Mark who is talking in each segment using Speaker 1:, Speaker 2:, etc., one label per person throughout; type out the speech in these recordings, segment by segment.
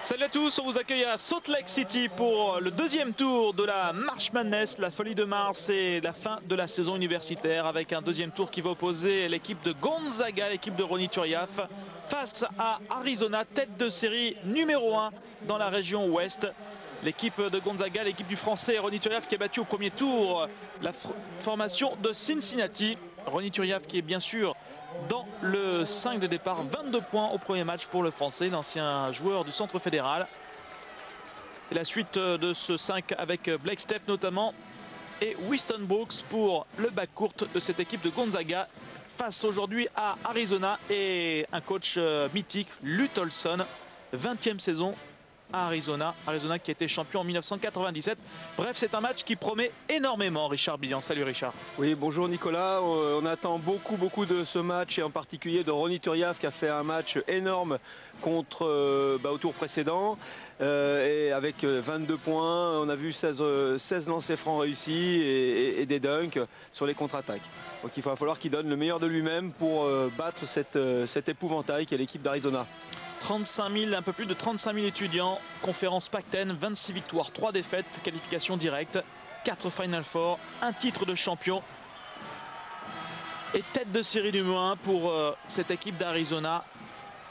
Speaker 1: Salut à tous, on vous accueille à Salt Lake City pour le deuxième tour de la March Madness, la folie de mars et la fin de la saison universitaire avec un deuxième tour qui va opposer l'équipe de Gonzaga, l'équipe de Ronny Turiaf face à Arizona, tête de série numéro 1 dans la région ouest. L'équipe de Gonzaga, l'équipe du français Ronny Turiaf qui a battu au premier tour la formation de Cincinnati. Ronny Turiaf qui est bien sûr dans le 5 de départ, 22 points au premier match pour le français, l'ancien joueur du centre fédéral. Et la suite de ce 5 avec Blake Stepp notamment et Weston Brooks pour le backcourt de cette équipe de Gonzaga face aujourd'hui à Arizona et un coach mythique, Lute Olson, 20e saison à Arizona. Arizona qui a été champion en 1997. Bref, c'est un match qui promet énormément. Richard Billian. Salut Richard.
Speaker 2: Oui, bonjour Nicolas. On attend beaucoup de ce match et en particulier de Ronny Turiaf qui a fait un match énorme contre au tour précédent. Et avec 22 points, on a vu 16 lancers francs réussis et des dunks sur les contre-attaques. Donc il va falloir qu'il donne le meilleur de lui-même pour battre cet épouvantail qu'est l'équipe d'Arizona.
Speaker 1: 35 000, un peu plus de 35 000 étudiants, conférence Pac-10, 26 victoires, 3 défaites, qualification directe, 4 Final Four, un titre de champion et tête de série numéro 1 pour cette équipe d'Arizona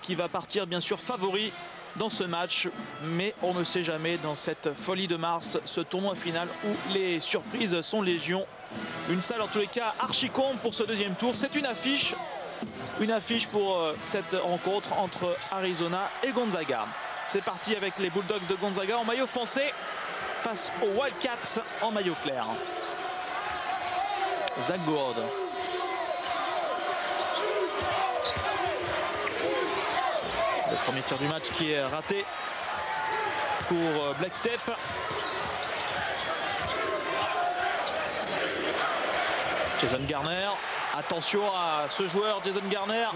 Speaker 1: qui va partir bien sûr favori dans ce match, mais on ne sait jamais dans cette folie de mars, ce tournoi final où les surprises sont légion. Une salle en tous les cas archi-comble pour ce deuxième tour, c'est une affiche pour cette rencontre entre Arizona et Gonzaga. C'est parti avec les Bulldogs de Gonzaga en maillot foncé face aux Wildcats en maillot clair. Zach Gourde. Le premier tir du match qui est raté pour Blake Stepp. Jason Garner. Attention à ce joueur, Jason Garner,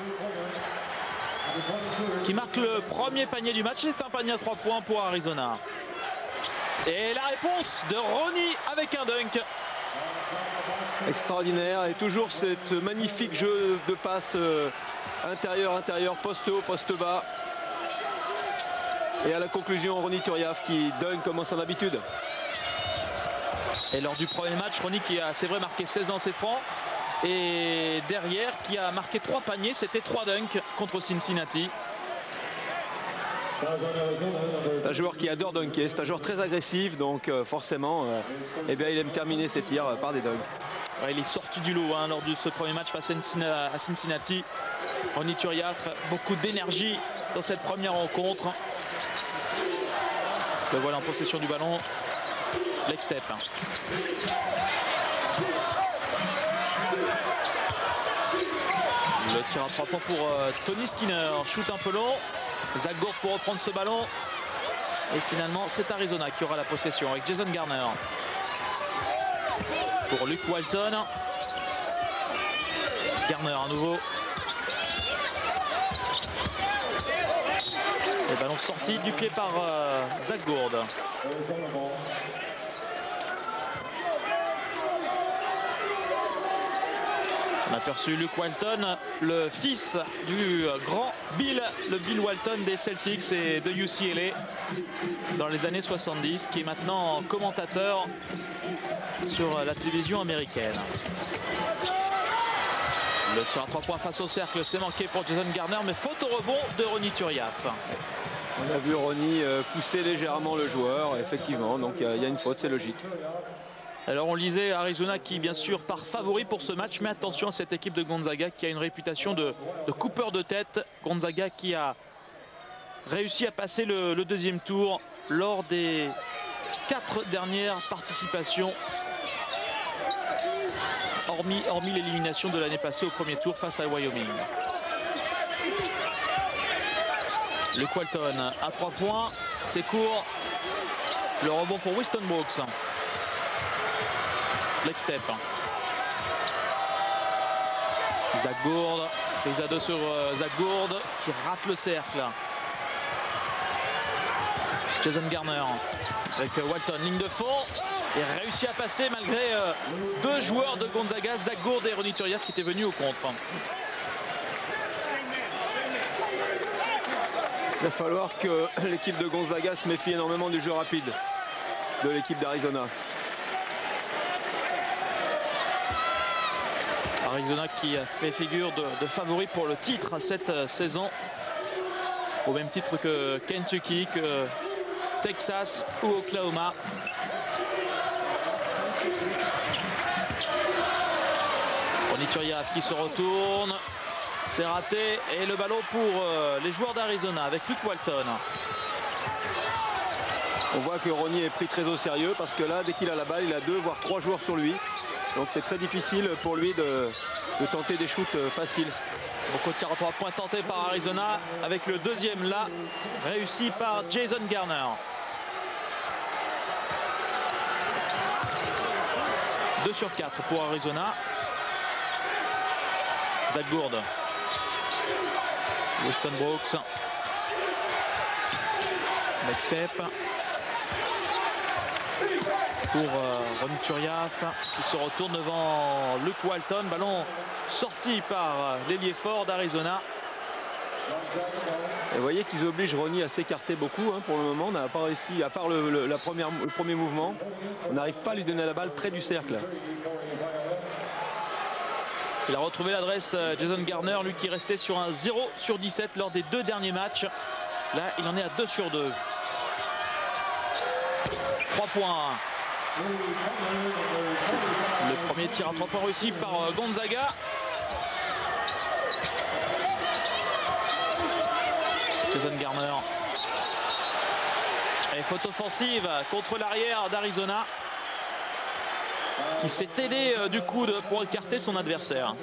Speaker 1: qui marque le premier panier du match. C'est un panier à 3 points pour Arizona. Et la réponse de Ronny avec un dunk.
Speaker 2: Extraordinaire. Et toujours cet magnifique jeu de passe intérieur, poste haut, poste bas. Et à la conclusion, Ronny Turiaf qui dunk comme en son habitude.
Speaker 1: Et lors du premier match, Ronny qui a, c'est vrai, marqué 16 lancers francs. Et derrière, qui a marqué 3 paniers, c'était 3 dunks contre Cincinnati.
Speaker 2: C'est un joueur qui adore dunker, c'est un joueur très agressif, donc forcément, il aime terminer ses tirs par des dunks.
Speaker 1: Ouais, il est sorti du lot lors de ce premier match face à Cincinnati. Ronny Turiaf, beaucoup d'énergie dans cette première rencontre. Le voilà en possession du ballon. Blake Stepp. Le tir à 3 points pour Tony Skinner. Shoot un peu long. Zach Gourde pour reprendre ce ballon. Et finalement, c'est Arizona qui aura la possession avec Jason Garner. Pour Luke Walton. Garner à nouveau. Le ballon sorti du pied par Zach Gourde. On a aperçu Luke Walton, le fils du grand Bill, le Bill Walton des Celtics et de UCLA dans les années 70, qui est maintenant commentateur sur la télévision américaine. Le tir à 3 points face au cercle, c'est manqué pour Jason Garner, mais faute au rebond de Ronny Turiaf.
Speaker 2: On a vu Ronny pousser légèrement le joueur, effectivement, donc il y a une faute, c'est logique.
Speaker 1: Alors on lisait Arizona qui bien sûr part favori pour ce match, mais attention à cette équipe de Gonzaga qui a une réputation de coupeur de tête. Gonzaga qui a réussi à passer le deuxième tour lors des 4 dernières participations, hormis l'élimination de l'année passée au premier tour face à Wyoming. Luke Walton à 3 points, c'est court. Le rebond pour Weston Brooks. Blake Stepp. Zach Gourde, prise à 2 sur Zach Gourde qui rate le cercle. Jason Garner avec Walton, ligne de fond, et réussit à passer malgré 2 joueurs de Gonzaga, Zach Gourde et Ronny Turiaf qui étaient venus au contre.
Speaker 2: Il va falloir que l'équipe de Gonzaga se méfie énormément du jeu rapide de l'équipe d'Arizona.
Speaker 1: Arizona qui a fait figure de favori pour le titre cette saison, au même titre que Kentucky, que Texas ou Oklahoma. Ronny Turiaf qui se retourne, c'est raté, et le ballon pour les joueurs d'Arizona avec Luke Walton.
Speaker 2: On voit que Ronny est pris très au sérieux parce que là, dès qu'il a la balle, il a 2 voire 3 joueurs sur lui. Donc c'est très difficile pour lui de tenter des shoots faciles.
Speaker 1: Beaucoup de tirs à 3 points tentés par Arizona, avec le deuxième là, réussi par Jason Garner. 2 sur 4 pour Arizona. Zach Gourde. Weston Brooks. Next step. Pour Ronny Turiaf qui se retourne devant Luke Walton. Ballon sorti par l'ailier fort d'Arizona.
Speaker 2: Vous voyez qu'ils obligent Ronny à s'écarter beaucoup. Pour le moment, on n'a pas réussi, à part le premier mouvement, on n'arrive pas à lui donner la balle près du cercle.
Speaker 1: Il a retrouvé l'adresse Jason Garner, lui qui restait sur un 0 sur 17 lors des 2 derniers matchs. Là, il en est à 2 sur 2. 3 points. Le premier tir à 3 points réussi par Gonzaga. Jason Garner. Et faute offensive contre l'arrière d'Arizona, qui s'est aidé du coude pour écarter son adversaire.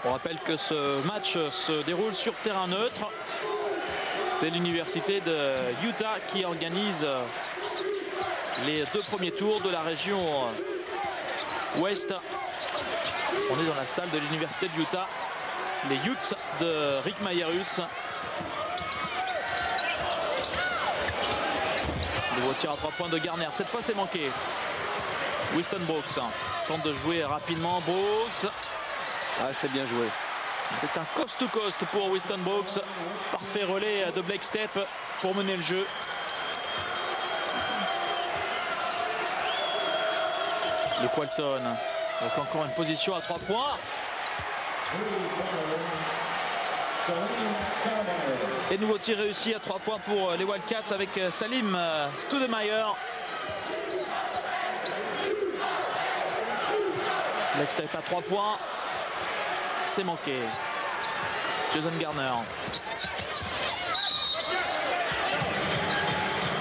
Speaker 1: On rappelle que ce match se déroule sur terrain neutre. C'est l'université de Utah qui organise les 2 premiers tours de la région ouest. On est dans la salle de l'université de Utah. Les Utes de Rick Mayerus. Nouveau tir à 3 points de Garner. Cette fois, c'est manqué. Weston Brooks tente de jouer rapidement. Brooks.
Speaker 2: Ah, c'est bien joué.
Speaker 1: C'est un coast-to-coast pour Weston Brooks. Parfait relais de Blake Stepp pour mener le jeu. Luke Walton. Donc encore une position à 3 points. Et nouveau tir réussi à 3 points pour les Wildcats avec Salim Stoudemire. Blake Stepp à 3 points. C'est manqué. Jason Garner.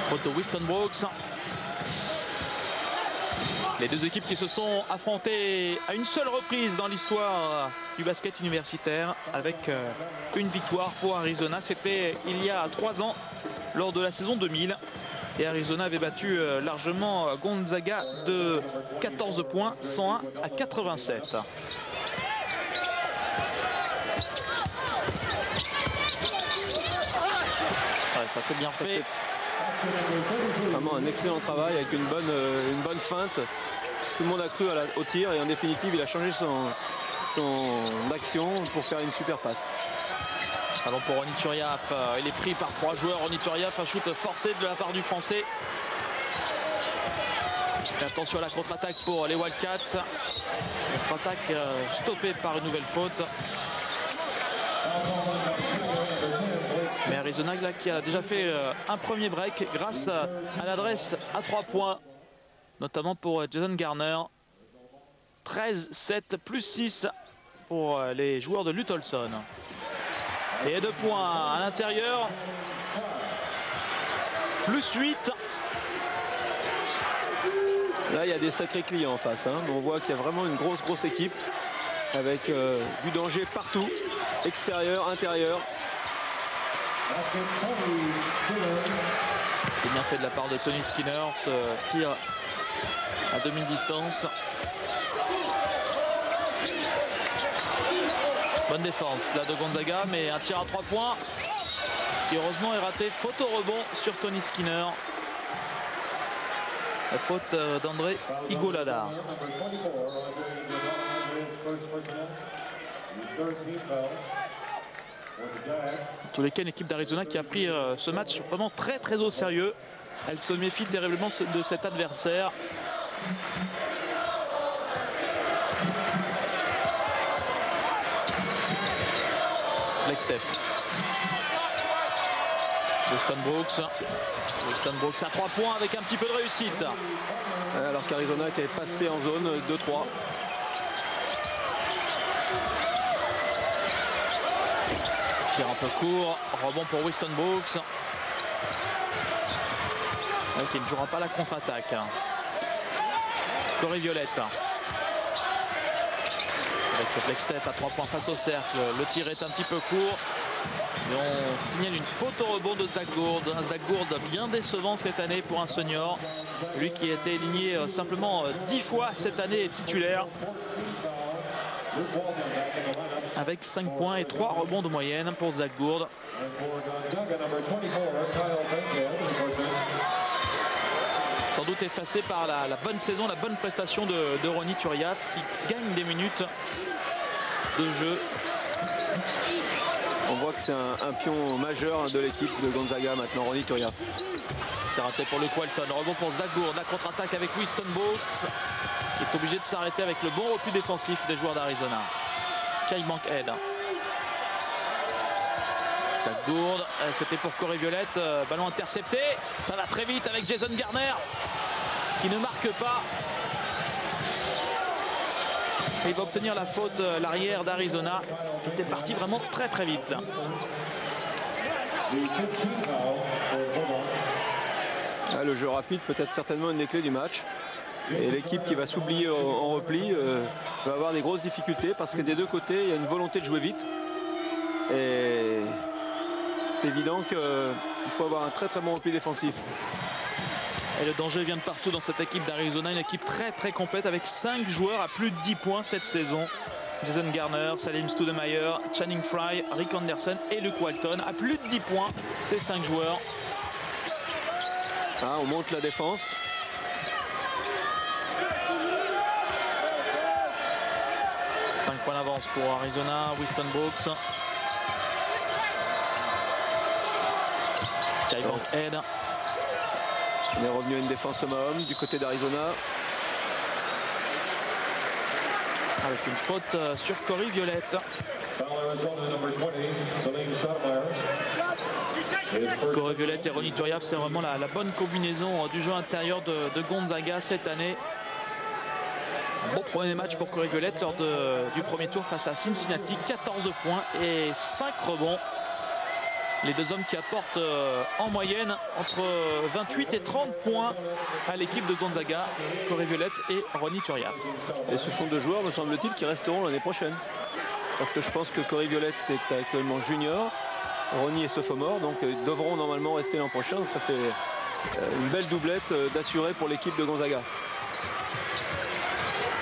Speaker 1: Faute de Weston Brooks. Les 2 équipes qui se sont affrontées à une seule reprise dans l'histoire du basket universitaire, avec une victoire pour Arizona. C'était il y a 3 ans, lors de la saison 2000. Et Arizona avait battu largement Gonzaga de 14 points, 101 à 87. Ouais, ça c'est bien fait.
Speaker 2: Vraiment un excellent travail avec une bonne feinte. Tout le monde a cru au tir et en définitive il a changé son action pour faire une super passe.
Speaker 1: Ballon pour Ronny Turiaf. Il est pris par 3 joueurs. Ronny Turiaf, un shoot forcé de la part du Français. Et attention à la contre-attaque pour les Wildcats. Contre-attaque stoppée par une nouvelle faute. Mais Arizona là, qui a déjà fait un premier break grâce à l'adresse à 3 points, notamment pour Jason Garner. 13-7 plus 6 pour les joueurs de Lutolson. Et 2 points à l'intérieur. Plus 8.
Speaker 2: Là, il y a des sacrés clients en face. On voit qu'il y a vraiment une grosse équipe avec du danger partout, extérieur, intérieur.
Speaker 1: C'est bien fait de la part de Tony Skinner, ce tir à demi-distance. Bonne défense là de Gonzaga, mais un tir à 3 points qui heureusement est raté. Faute au rebond sur Tony Skinner. La faute d'André Iguodala. En tous les cas, une équipe d'Arizona qui a pris ce match vraiment très au sérieux. Elle se méfie terriblement de cet adversaire. Leg step. Weston Brooks à 3 points avec un petit peu de réussite.
Speaker 2: Alors qu'Arizona qui avait passé en zone 2-3.
Speaker 1: Tir un peu court, rebond pour Weston Brooks. Qui ne jouera pas la contre-attaque. Corey Violette. Avec le flex step à 3 points face au cercle. Le tir est un petit peu court. Et on signale une faute au rebond de Zach Gourde. Un Zach Gourde bien décevant cette année pour un senior. Lui qui a été aligné simplement 10 fois cette année est titulaire. Avec 5 points et 3 rebonds de moyenne pour Zach Gourde. Sans doute effacé par la bonne saison, la bonne prestation de Ronny Turiaf qui gagne des minutes de jeu.
Speaker 2: On voit que c'est un pion majeur de l'équipe de Gonzaga maintenant, Ronny Turiaf.
Speaker 1: C'est raté pour Luke Walton. Rebond pour Zach Gourde. La contre-attaque avec Weston Brooks qui est obligé de s'arrêter avec le bon repli défensif des joueurs d'Arizona. Kyle Bankhead. Zach Gourde, c'était pour Corey Violette. Ballon intercepté. Ça va très vite avec Jason Garner qui ne marque pas. Et il va obtenir la faute, l'arrière d'Arizona qui était parti vraiment très vite là.
Speaker 2: Le jeu rapide peut être certainement une des clés du match. Et l'équipe qui va s'oublier en repli va avoir des grosses difficultés parce que des deux côtés, il y a une volonté de jouer vite. Et c'est évident qu'il faut avoir un très bon repli défensif.
Speaker 1: Et le danger vient de partout dans cette équipe d'Arizona. Une équipe très complète avec 5 joueurs à plus de 10 points cette saison. Jason Garner, Salim Stoudemire, Channing Frye, Rick Anderson et Luke Walton. À plus de 10 points, ces 5 joueurs.
Speaker 2: On monte la défense.
Speaker 1: Points d'avance pour Arizona. Weston Brooks. Kyle Bankhead.
Speaker 2: On est revenu à une défense homme du côté d'Arizona.
Speaker 1: Avec une faute sur Corey Violette. Corey Violette et Ronny Turiaf, c'est vraiment la bonne combinaison du jeu intérieur de Gonzaga cette année. Un bon premier match pour Corey Violette lors du premier tour face à Cincinnati. 14 points et 5 rebonds. Les deux hommes qui apportent en moyenne entre 28 et 30 points à l'équipe de Gonzaga, Corey Violette et Ronny Turiaf.
Speaker 2: Et ce sont deux joueurs, me semble-t-il, qui resteront l'année prochaine. Parce que je pense que Corey Violette est actuellement junior, Ronny est sophomore, donc ils devront normalement rester l'an prochain. Donc ça fait une belle doublette d'assurée pour l'équipe de Gonzaga.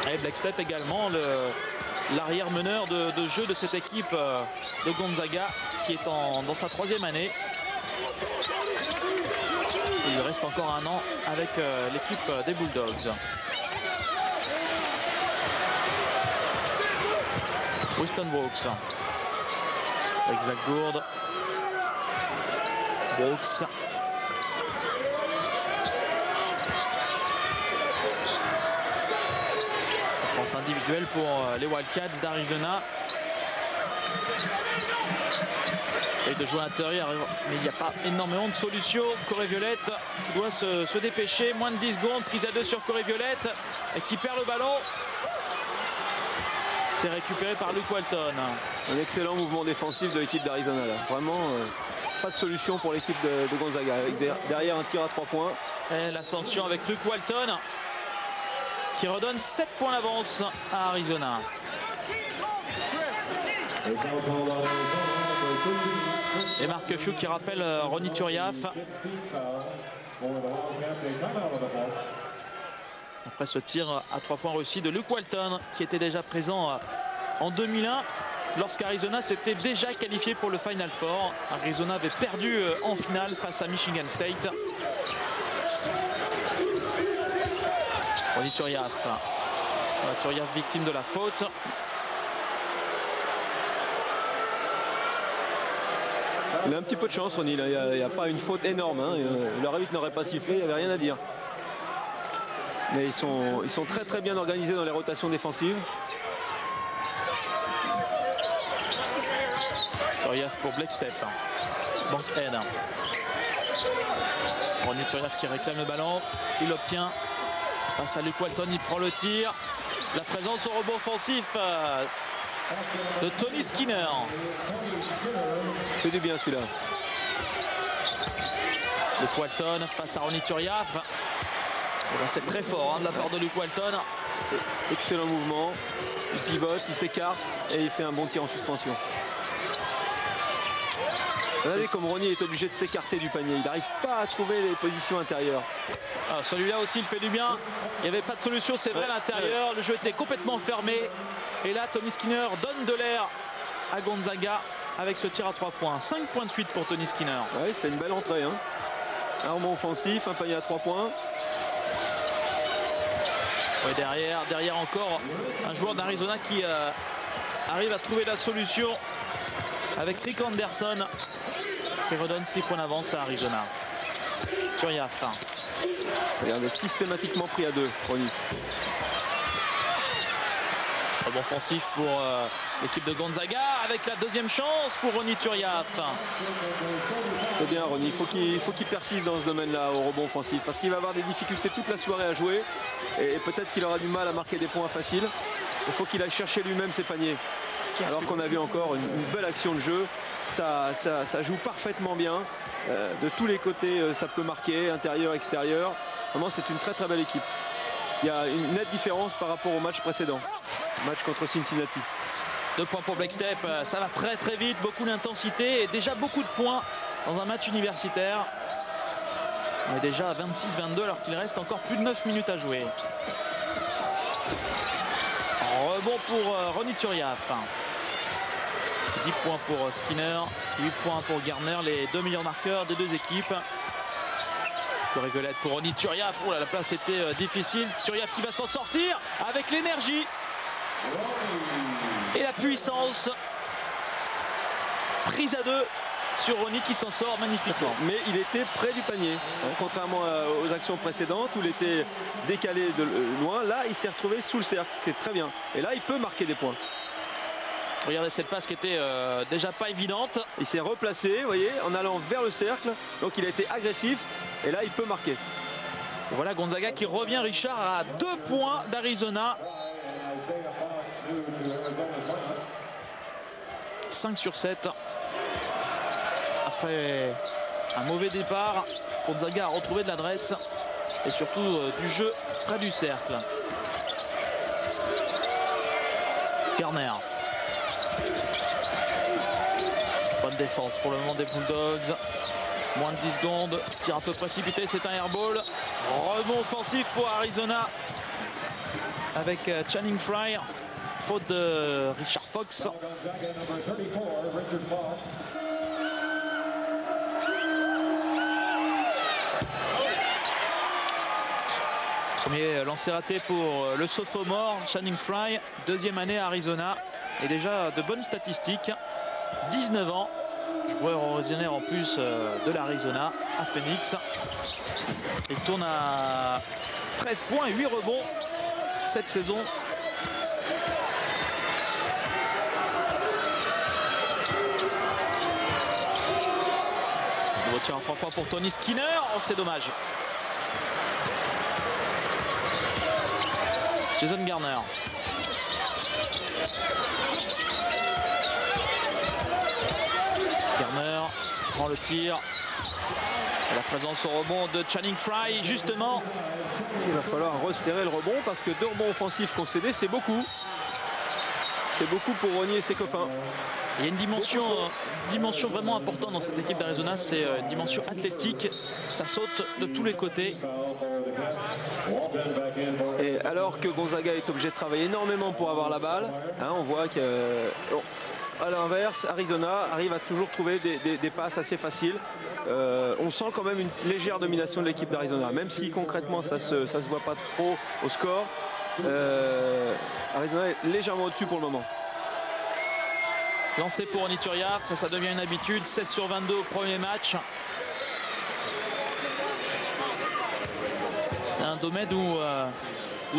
Speaker 1: Et Black Step également, l'arrière meneur de jeu de cette équipe de Gonzaga qui est dans sa 3e année. Il lui reste encore un an avec l'équipe des Bulldogs. Weston Brooks avec Zach Gourde. Brooks. Passe individuelle pour les Wildcats d'Arizona. Essaye de jouer à l'intérieur, mais il n'y a pas énormément de solutions. Corey Violette qui doit se dépêcher. Moins de 10 secondes, prise à 2 sur Corey Violette qui perd le ballon. C'est récupéré par Luke Walton.
Speaker 2: Un excellent mouvement défensif de l'équipe d'Arizona. Vraiment, pas de solution pour l'équipe de Gonzaga. Avec derrière un tir à 3 points.
Speaker 1: Et l'ascension avec Luke Walton qui redonne 7 points d'avance à Arizona. Et Mark Few qui rappelle Ronny Turiaf. Après ce tir à 3 points réussi de Luke Walton qui était déjà présent en 2001 lorsqu'Arizona s'était déjà qualifié pour le Final Four. Arizona avait perdu en finale face à Michigan State. Ronny Turiaf. Turiaf victime de la faute.
Speaker 2: Il a un petit peu de chance, Ronny. Il n'y a pas une faute énorme. Hein. L'arbitre n'aurait pas sifflé, il n'y avait rien à dire. Mais ils sont très très bien organisés dans les rotations défensives.
Speaker 1: Turiaf pour Blackstep. Bank head. Ronny Turiaf qui réclame le ballon. Il l'obtient. Face à Luke Walton, il prend le tir. La présence au rebond offensif de Tony Skinner.
Speaker 2: Fait du bien celui-là.
Speaker 1: Luke Walton face à Ronny Turiaf. C'est très fort de la part de Luke Walton.
Speaker 2: Excellent mouvement. Il pivote, il s'écarte et il fait un bon tir en suspension. Regardez comme Ronny est obligé de s'écarter du panier. Il n'arrive pas à trouver les positions intérieures.
Speaker 1: Celui-là aussi, il fait du bien. Il n'y avait pas de solution, c'est vrai, à l'intérieur. Le jeu était complètement fermé. Et là, Tony Skinner donne de l'air à Gonzaga avec ce tir à 3 points. 5 points de suite pour Tony Skinner.
Speaker 2: Ouais, il fait une belle entrée. Hein. Un rebond offensif, un panier à 3 points.
Speaker 1: Ouais, derrière encore un joueur d'Arizona qui arrive à trouver la solution avec Rick Anderson qui redonne 6 points d'avance à Arizona. Turiaf.
Speaker 2: Regardez, systématiquement pris à 2, Ronny.
Speaker 1: Rebond offensif pour l'équipe de Gonzaga avec la deuxième chance pour Ronny Turiaf.
Speaker 2: C'est bien Ronny, il faut qu'il persiste dans ce domaine-là au rebond offensif parce qu'il va avoir des difficultés toute la soirée à jouer et peut-être qu'il aura du mal à marquer des points faciles. Il faut qu'il aille chercher lui-même ses paniers. Alors qu'on a vu encore une belle action de jeu, ça joue parfaitement bien. De tous les côtés, ça peut marquer, intérieur, extérieur. Vraiment, c'est une très très belle équipe. Il y a une nette différence par rapport au match précédent, match contre Cincinnati.
Speaker 1: 2 points pour Blackstep, ça va très très vite, beaucoup d'intensité et déjà beaucoup de points dans un match universitaire. On est déjà à 26-22 alors qu'il reste encore plus de 9 minutes à jouer. Rebond pour Ronny Turiaf. 10 points pour Skinner, 8 points pour Garner, les 2 meilleurs marqueurs des deux équipes. Rigolette pour Ronny Turiaf. Oh là, la place était difficile. Turiaf qui va s'en sortir avec l'énergie et la puissance. Prise à 2 sur Ronny qui s'en sort magnifiquement.
Speaker 2: Mais il était près du panier, contrairement aux actions précédentes où il était décalé de loin. Là, il s'est retrouvé sous le cercle. C'est très bien. Et là, il peut marquer des points.
Speaker 1: Regardez cette passe qui était déjà pas évidente.
Speaker 2: Il s'est replacé, vous voyez, en allant vers le cercle. Donc il a été agressif. Et là, il peut marquer.
Speaker 1: Voilà Gonzaga qui revient, Richard, à 2 points d'Arizona. 5 sur 7. Après un mauvais départ, Gonzaga a retrouvé de l'adresse et surtout du jeu près du cercle. Garner. Bonne défense pour le moment des Bulldogs. Moins de 10 secondes, tir un peu précipité, c'est un airball. Rebond offensif pour Arizona avec Channing Frye. Faute de Richard Fox. Premier lancé raté pour le sophomore Channing Frye. Deuxième année à Arizona et déjà de bonnes statistiques. 19 ans. Joueur originaire en plus de l'Arizona à Phoenix. Il tourne à 13 points et 8 rebonds cette saison. Nouveau tir à 3 points pour Tony Skinner. Oh, c'est dommage. Jason Garner. Garner prend le tir. La présence au rebond de Channing Frye, justement.
Speaker 2: Il va falloir resserrer le rebond parce que 2 rebonds offensifs concédés, c'est beaucoup. C'est beaucoup pour Ronny et ses copains.
Speaker 1: Il y a une dimension vraiment importante dans cette équipe d'Arizona, c'est une dimension athlétique. Ça saute de tous les côtés.
Speaker 2: Et alors que Gonzaga est obligé de travailler énormément pour avoir la balle, hein, on voit que... À l'inverse, Arizona arrive à toujours trouver des passes assez faciles. on sent quand même une légère domination de l'équipe d'Arizona, même si concrètement ça se voit pas trop au score. Arizona est légèrement au-dessus pour le moment.
Speaker 1: Lancé pour Oniturriaf, ça devient une habitude. 16 sur 22 au premier match. C'est un domaine où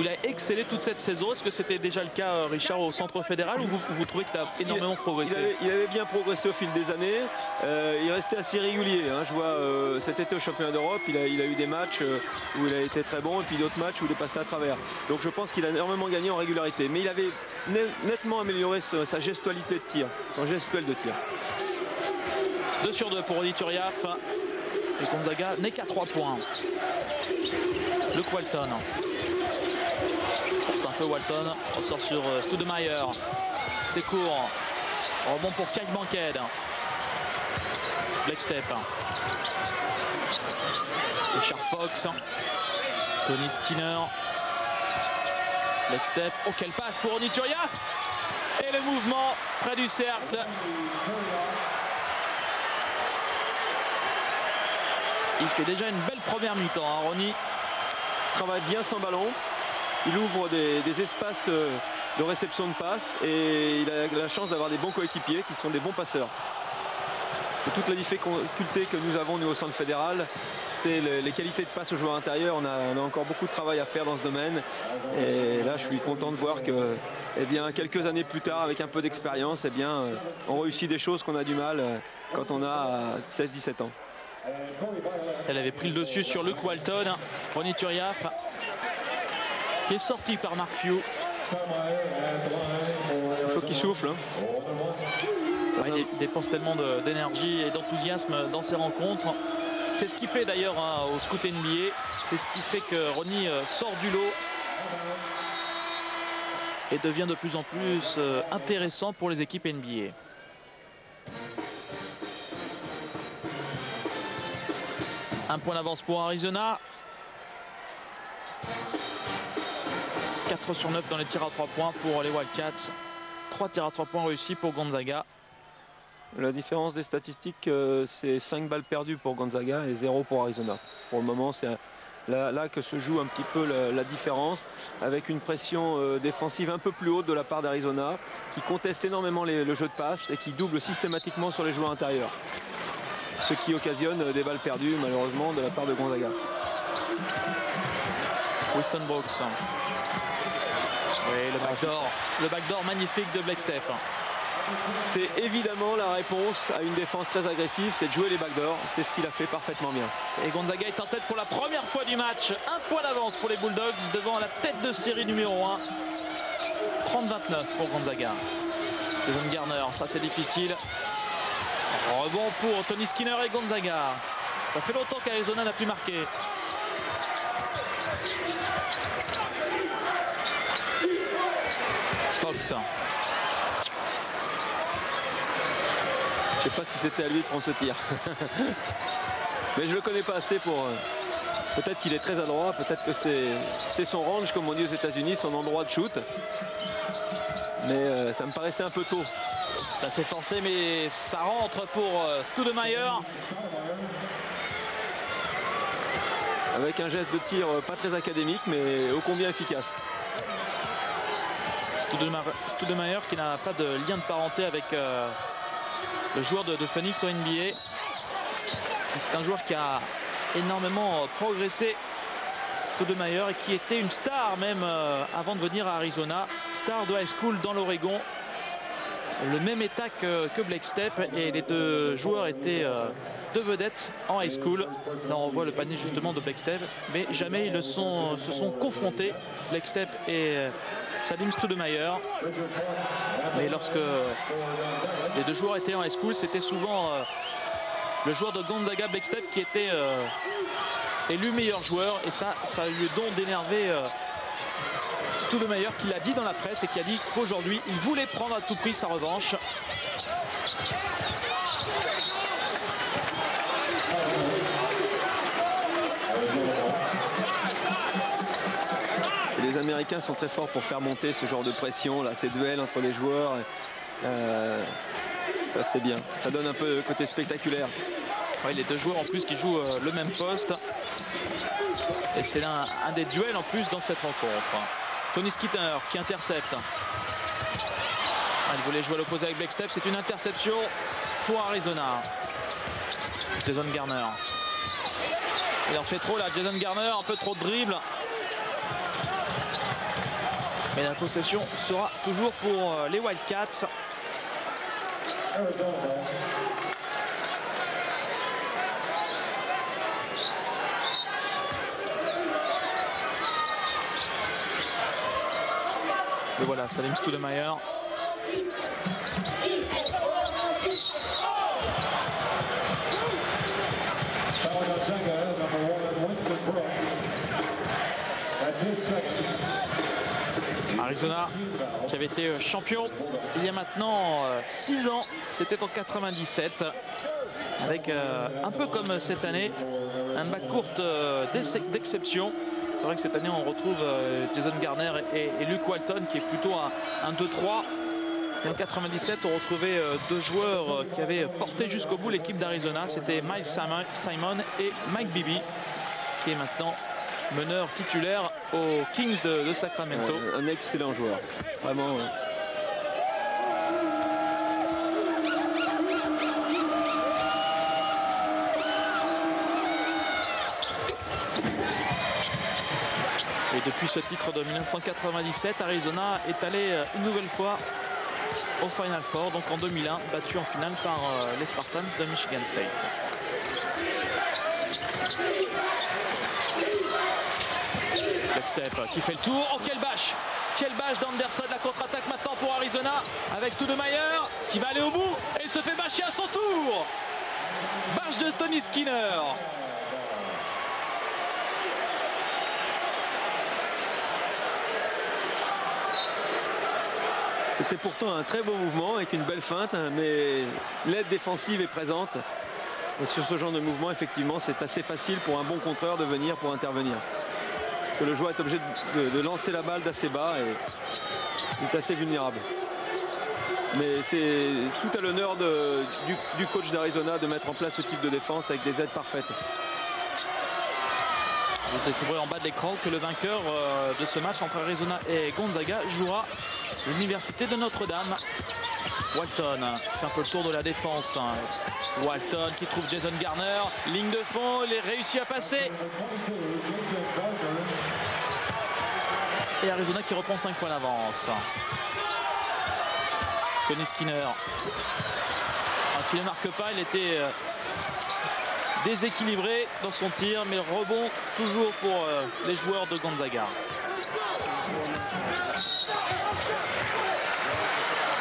Speaker 1: il a excellé toute cette saison. Est-ce que c'était déjà le cas, Richard, au centre fédéral, ou vous trouvez qu'il a énormément progressé?
Speaker 2: Il avait bien progressé au fil des années. Il restait assez régulier. Hein. Je vois cet été au championnat d'Europe, il a eu des matchs où il a été très bon et puis d'autres matchs où il est passé à travers. Donc je pense qu'il a énormément gagné en régularité. Mais il avait nettement amélioré sa gestualité de tir, son gestuel de tir.
Speaker 1: 2 sur 2 pour Oniturriaf. Et Gonzaga n'est qu'à 3 points. Luke Walton. C'est un peu Walton. On sort sur Stoudemire. C'est court. Rebond pour Kyle Bankhead. Black step. Richard Fox. Tony Skinner. Black step. Oh, quelle passe pour Oniturriaf. Et le mouvement près du cercle. Il fait déjà une belle première mi-temps, hein, Ronnie.
Speaker 2: Il travaille bien sans ballon. Il ouvre des espaces de réception de passes et il a la chance d'avoir des bons coéquipiers qui sont des bons passeurs. C'est toute la difficulté que nous avons nous au centre fédéral, c'est les qualités de passe aux joueurs intérieurs. On a encore beaucoup de travail à faire dans ce domaine. Et là, je suis content de voir que, eh bien, quelques années plus tard, avec un peu d'expérience, eh bien, on réussit des choses qu'on a du mal quand on a 16-17 ans.
Speaker 1: Elle avait pris le dessus sur Luke Walton. Oniturriaf qui est sorti par Mark Few.
Speaker 2: Il faut qu'il souffle. Hein.
Speaker 1: Ouais, il dépense tellement d'énergie et d'enthousiasme dans ses rencontres. C'est ce qui plaît d'ailleurs, hein, au scout NBA. C'est ce qui fait que Ronnie sort du lot et devient de plus en plus intéressant pour les équipes NBA. Un point d'avance pour Arizona. 4 sur 9 dans les tirs à 3 points pour les Wildcats. 3 tirs à 3 points réussis pour Gonzaga.
Speaker 2: La différence des statistiques, c'est 5 balles perdues pour Gonzaga et 0 pour Arizona. Pour le moment, c'est là que se joue un petit peu la différence, avec une pression défensive un peu plus haute de la part d'Arizona, qui conteste énormément le jeu de passe et qui double systématiquement sur les joueurs intérieurs. Ce qui occasionne des balles perdues, malheureusement, de la part de Gonzaga.
Speaker 1: Weston Brooks. Oui, le backdoor magnifique de Black Step.
Speaker 2: C'est évidemment la réponse à une défense très agressive, c'est de jouer les backdoors. C'est ce qu'il a fait parfaitement bien.
Speaker 1: Et Gonzaga est en tête pour la première fois du match. Un point d'avance pour les Bulldogs devant la tête de série numéro 1. 30-29 pour Gonzaga. Devon Garner, ça c'est difficile. Rebond pour Tony Skinner et Gonzaga. Ça fait longtemps qu'Arizona n'a plus marqué. Fox.
Speaker 2: Je ne sais pas si c'était à lui de prendre ce tir. Mais je ne le connais pas assez pour... Peut-être qu'il est très adroit, peut-être que c'est son range, comme on dit aux États-Unis, son endroit de shoot. Mais ça me paraissait un peu tôt.
Speaker 1: Ça s'est forcé, mais ça rentre pour Stoudemire.
Speaker 2: Avec un geste de tir pas très académique, mais ô combien efficace.
Speaker 1: Stoudemire qui n'a pas de lien de parenté avec le joueur de Phoenix au NBA. C'est un joueur qui a énormément progressé, Stoudemire, et qui était une star même avant de venir à Arizona. Star de high school dans l'Oregon. Le même état que Black Step, et les deux joueurs étaient deux vedettes en high school. Là on voit le panier justement de Black Step, mais jamais ils se sont confrontés, Black Step et Salim Stoudemire. Mais lorsque les deux joueurs étaient en high school, c'était souvent le joueur de Gonzaga, Black Step, qui était élu meilleur joueur, et ça a eu le don d'énerver Stoudemire, qui l'a dit dans la presse et qui a dit qu'aujourd'hui il voulait prendre à tout prix sa revanche.
Speaker 2: Les Américains sont très forts pour faire monter ce genre de pression, là, ces duels entre les joueurs. Ça c'est bien, ça donne un peu le côté spectaculaire.
Speaker 1: Ouais, les deux joueurs en plus qui jouent le même poste. Et c'est un des duels en plus dans cette rencontre. Tony Skinner qui intercepte. Il voulait jouer à l'opposé avec Blackstep. C'est une interception pour Arizona. Jason Garner. Il en fait trop là, Jason Garner, un peu trop de dribble. Mais la possession sera toujours pour les Wildcats. Et voilà, Salim Stoudemire. Arizona qui avait été champion il y a maintenant 6 ans, c'était en 97, avec un peu comme cette année, un backcourt d'exception. C'est vrai que cette année on retrouve Jason Garner et Luke Walton qui est plutôt un 2-3. Et en 97 on retrouvait deux joueurs qui avaient porté jusqu'au bout l'équipe d'Arizona. C'était Miles Simon et Mike Bibby, qui est maintenant meneur titulaire aux Kings de Sacramento.
Speaker 2: Un excellent joueur, vraiment.
Speaker 1: Et depuis ce titre de 1997, Arizona est allé une nouvelle fois au Final Four, donc en 2001, battu en finale par les Spartans de Michigan State. Blackstep qui fait le tour. Oh, quelle bâche! Quelle bâche d'Anderson, la contre-attaque maintenant pour Arizona avec Stoudemire qui va aller au bout et il se fait bâcher à son tour. Bâche de Tony Skinner.
Speaker 2: C'était pourtant un très beau mouvement avec une belle feinte, mais l'aide défensive est présente. Et sur ce genre de mouvement, effectivement, c'est assez facile pour un bon contreur de venir pour intervenir. Parce que le joueur est obligé de lancer la balle d'assez bas et il est assez vulnérable. Mais c'est tout à l'honneur du coach d'Arizona de mettre en place ce type de défense avec des aides parfaites.
Speaker 1: Vous découvrez en bas de l'écran que le vainqueur de ce match entre Arizona et Gonzaga jouera l'université de Notre-Dame. Walton fait un peu le tour de la défense. Walton qui trouve Jason Garner. Ligne de fond, il est réussi à passer. Et Arizona qui reprend 5 points d'avance. Tony Skinner qui ne marque pas, il était déséquilibré dans son tir, mais rebond toujours pour les joueurs de Gonzaga.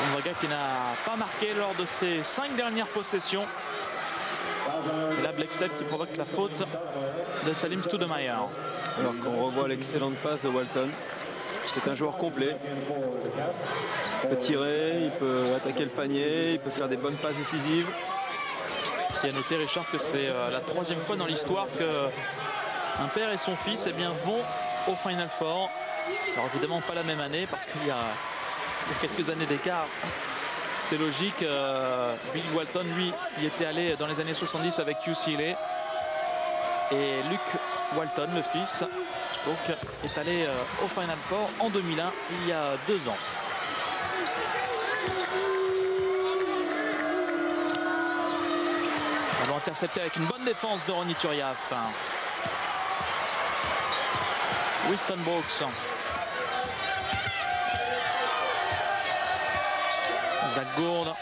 Speaker 1: Gonzaga qui n'a pas marqué lors de ses 5 dernières possessions. Et là, Blackstep qui provoque la faute de Salim Stoudemire.
Speaker 2: Alors qu'on revoit l'excellente passe de Walton. C'est un joueur complet. Il peut tirer, il peut attaquer le panier, il peut faire des bonnes passes décisives.
Speaker 1: Il a noté, Richard, que c'est la 3e fois dans l'histoire qu'un père et son fils vont au Final Four. Alors évidemment pas la même année parce qu'il y a quelques années d'écart. C'est logique. Billy Walton, lui, y était allé dans les années 70 avec UCLA. Et Luke Walton, le fils, donc, est allé au Final Four en 2001, il y a 2 ans. Ballon intercepté avec une bonne défense de Ronny Turiaf. Winston Brooks. Zach Gourde.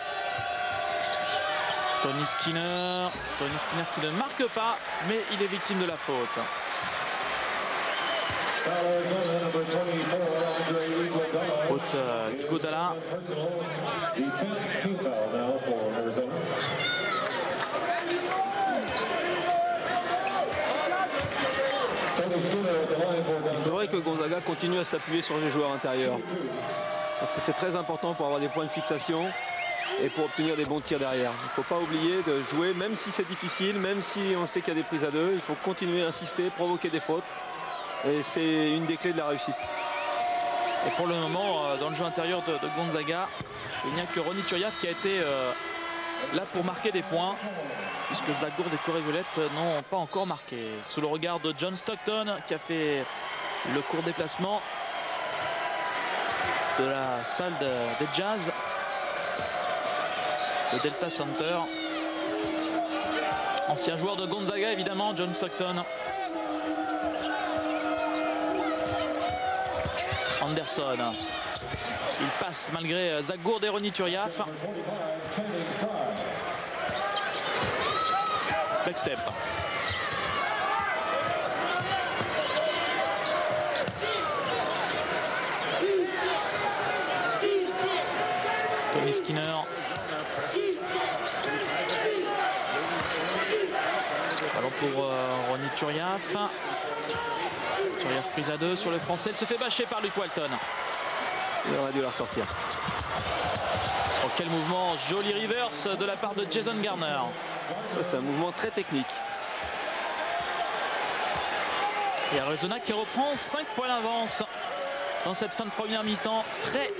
Speaker 1: Tony Skinner. Tony Skinner qui ne marque pas, mais il est victime de la faute. Faute d'Iguodala.
Speaker 2: Il faudrait que Gonzaga continue à s'appuyer sur les joueurs intérieurs. Parce que c'est très important pour avoir des points de fixation et pour obtenir des bons tirs derrière. Il ne faut pas oublier de jouer, même si c'est difficile, même si on sait qu'il y a des prises à deux, il faut continuer à insister, provoquer des fautes. Et c'est une des clés de la réussite.
Speaker 1: Et pour le moment, dans le jeu intérieur de Gonzaga, il n'y a que Ronny Turiaf qui a été là pour marquer des points, puisque Zagourde et Corey Violette n'ont pas encore marqué. Sous le regard de John Stockton, qui a fait le court déplacement de la salle des Jazz, le Delta Center. Ancien joueur de Gonzaga, évidemment, John Stockton. Anderson. Il passe malgré Zagourde et Ronny Turiaf. Backstep. Tony Skinner. Ballon pour Ronny Turiaf. Turiaf prise à 2 sur le français. Elle se fait bâcher par Luke Walton.
Speaker 2: Il aurait dû la ressortir.
Speaker 1: Oh, quel mouvement, joli reverse de la part de Jason Garner.
Speaker 2: Ça, c'est un mouvement très technique.
Speaker 1: Et Arizona qui reprend 5 points d'avance dans cette fin de première mi-temps.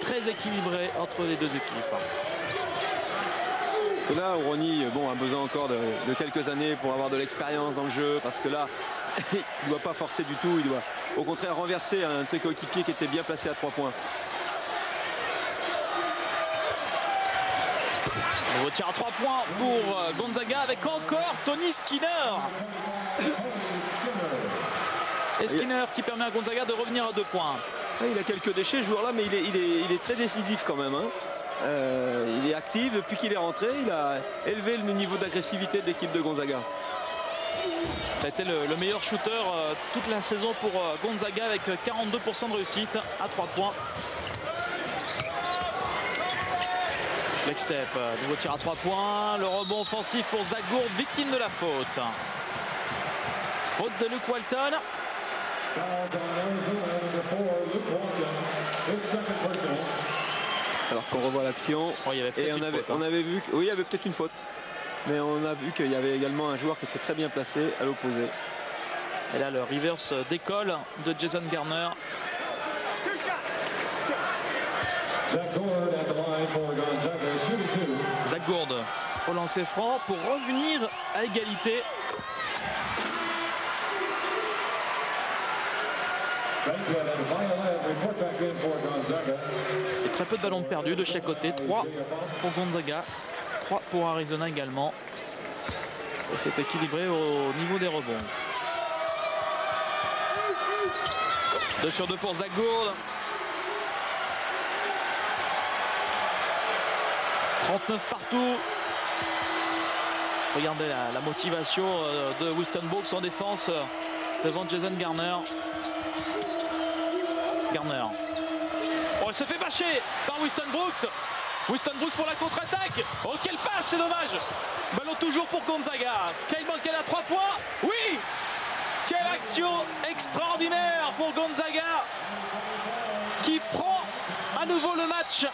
Speaker 1: Très équilibré entre les deux équipes.
Speaker 2: C'est là où Ronny a besoin encore de quelques années pour avoir de l'expérience dans le jeu, parce que là, il ne doit pas forcer du tout. Il doit au contraire renverser un de ses coéquipiers qui était bien placé à 3 points.
Speaker 1: Nouveau tir à 3 points pour Gonzaga avec encore Tony Skinner. Et Skinner qui permet à Gonzaga de revenir à 2 points.
Speaker 2: Il a quelques déchets ce joueur-là, mais il est très décisif quand même. Il est actif depuis qu'il est rentré. Il a élevé le niveau d'agressivité de l'équipe de Gonzaga.
Speaker 1: Ça a été le meilleur shooter toute la saison pour Gonzaga avec 42% de réussite à 3 points. Leg step, nouveau tir à 3 points. Le rebond offensif pour Zagourde, victime de la faute. Faute de Luke Walton.
Speaker 2: Alors qu'on revoit l'action, et on avait vu qu'il y avait peut-être une faute. Mais on a vu qu'il y avait également un joueur qui était très bien placé à l'opposé.
Speaker 1: Et là, le reverse d'école de Jason Garner. Zagourde au lancer franc pour revenir à égalité. Et très peu de ballons perdus de chaque côté. 3 pour Gonzaga, 3 pour Arizona également. Et c'est équilibré au niveau des rebonds. 2 sur 2 pour Zagourde. 39 partout. Regardez la motivation de Weston Brooks en défense devant Jason Garner. Garner. Oh, il se fait bâcher par Weston Brooks. Weston Brooks pour la contre-attaque. Oh, quelle passe, c'est dommage. Ballon toujours pour Gonzaga. Kyle Bankel à 3 points. Oui. Quelle action extraordinaire pour Gonzaga qui prend à nouveau le match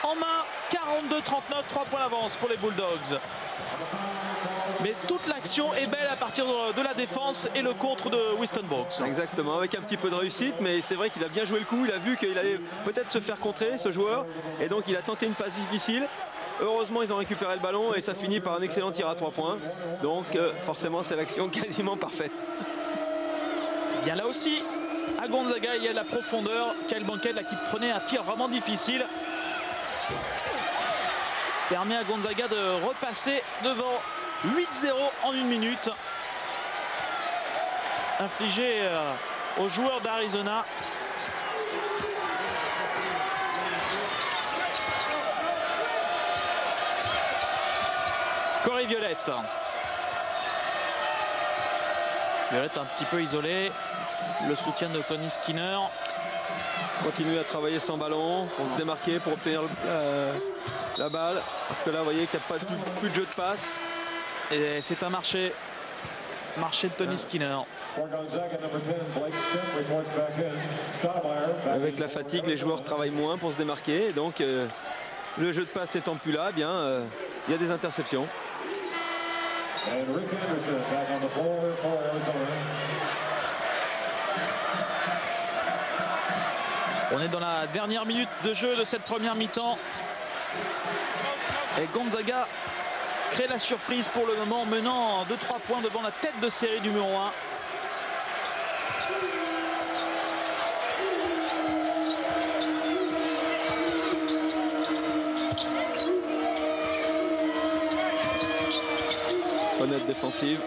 Speaker 1: en main. 42-39, 3 points d'avance pour les Bulldogs. Mais toute l'action est belle à partir de la défense et le contre de Weston Brooks.
Speaker 2: Exactement, avec un petit peu de réussite, mais c'est vrai qu'il a bien joué le coup. Il a vu qu'il allait peut-être se faire contrer, ce joueur, et donc il a tenté une passe difficile. Heureusement, ils ont récupéré le ballon et ça finit par un excellent tir à 3 points. Donc forcément, c'est l'action quasiment parfaite.
Speaker 1: Bien là aussi, à Gonzaga, il y a de la profondeur. Kyle Bankel là, qui prenait un tir vraiment difficile. Permet à Gonzaga de repasser devant 8-0 en 1 minute. Infligé aux joueurs d'Arizona. Corey Violette. Violette un petit peu isolé. Le soutien de Tony Skinner.
Speaker 2: Continue à travailler sans ballon pour se démarquer, pour obtenir la balle. Parce que là, vous voyez qu'il n'y a pas plus de jeu de passe.
Speaker 1: Et c'est un marché de Tony Skinner.
Speaker 2: Avec la fatigue, les joueurs travaillent moins pour se démarquer. Et donc, le jeu de passe n'étant plus là, il y a des interceptions.
Speaker 1: On est dans la dernière minute de jeu de cette première mi-temps. Et Gonzaga crée la surprise pour le moment, menant de 3 points devant la tête de série numéro 1.
Speaker 2: Honnête défensive.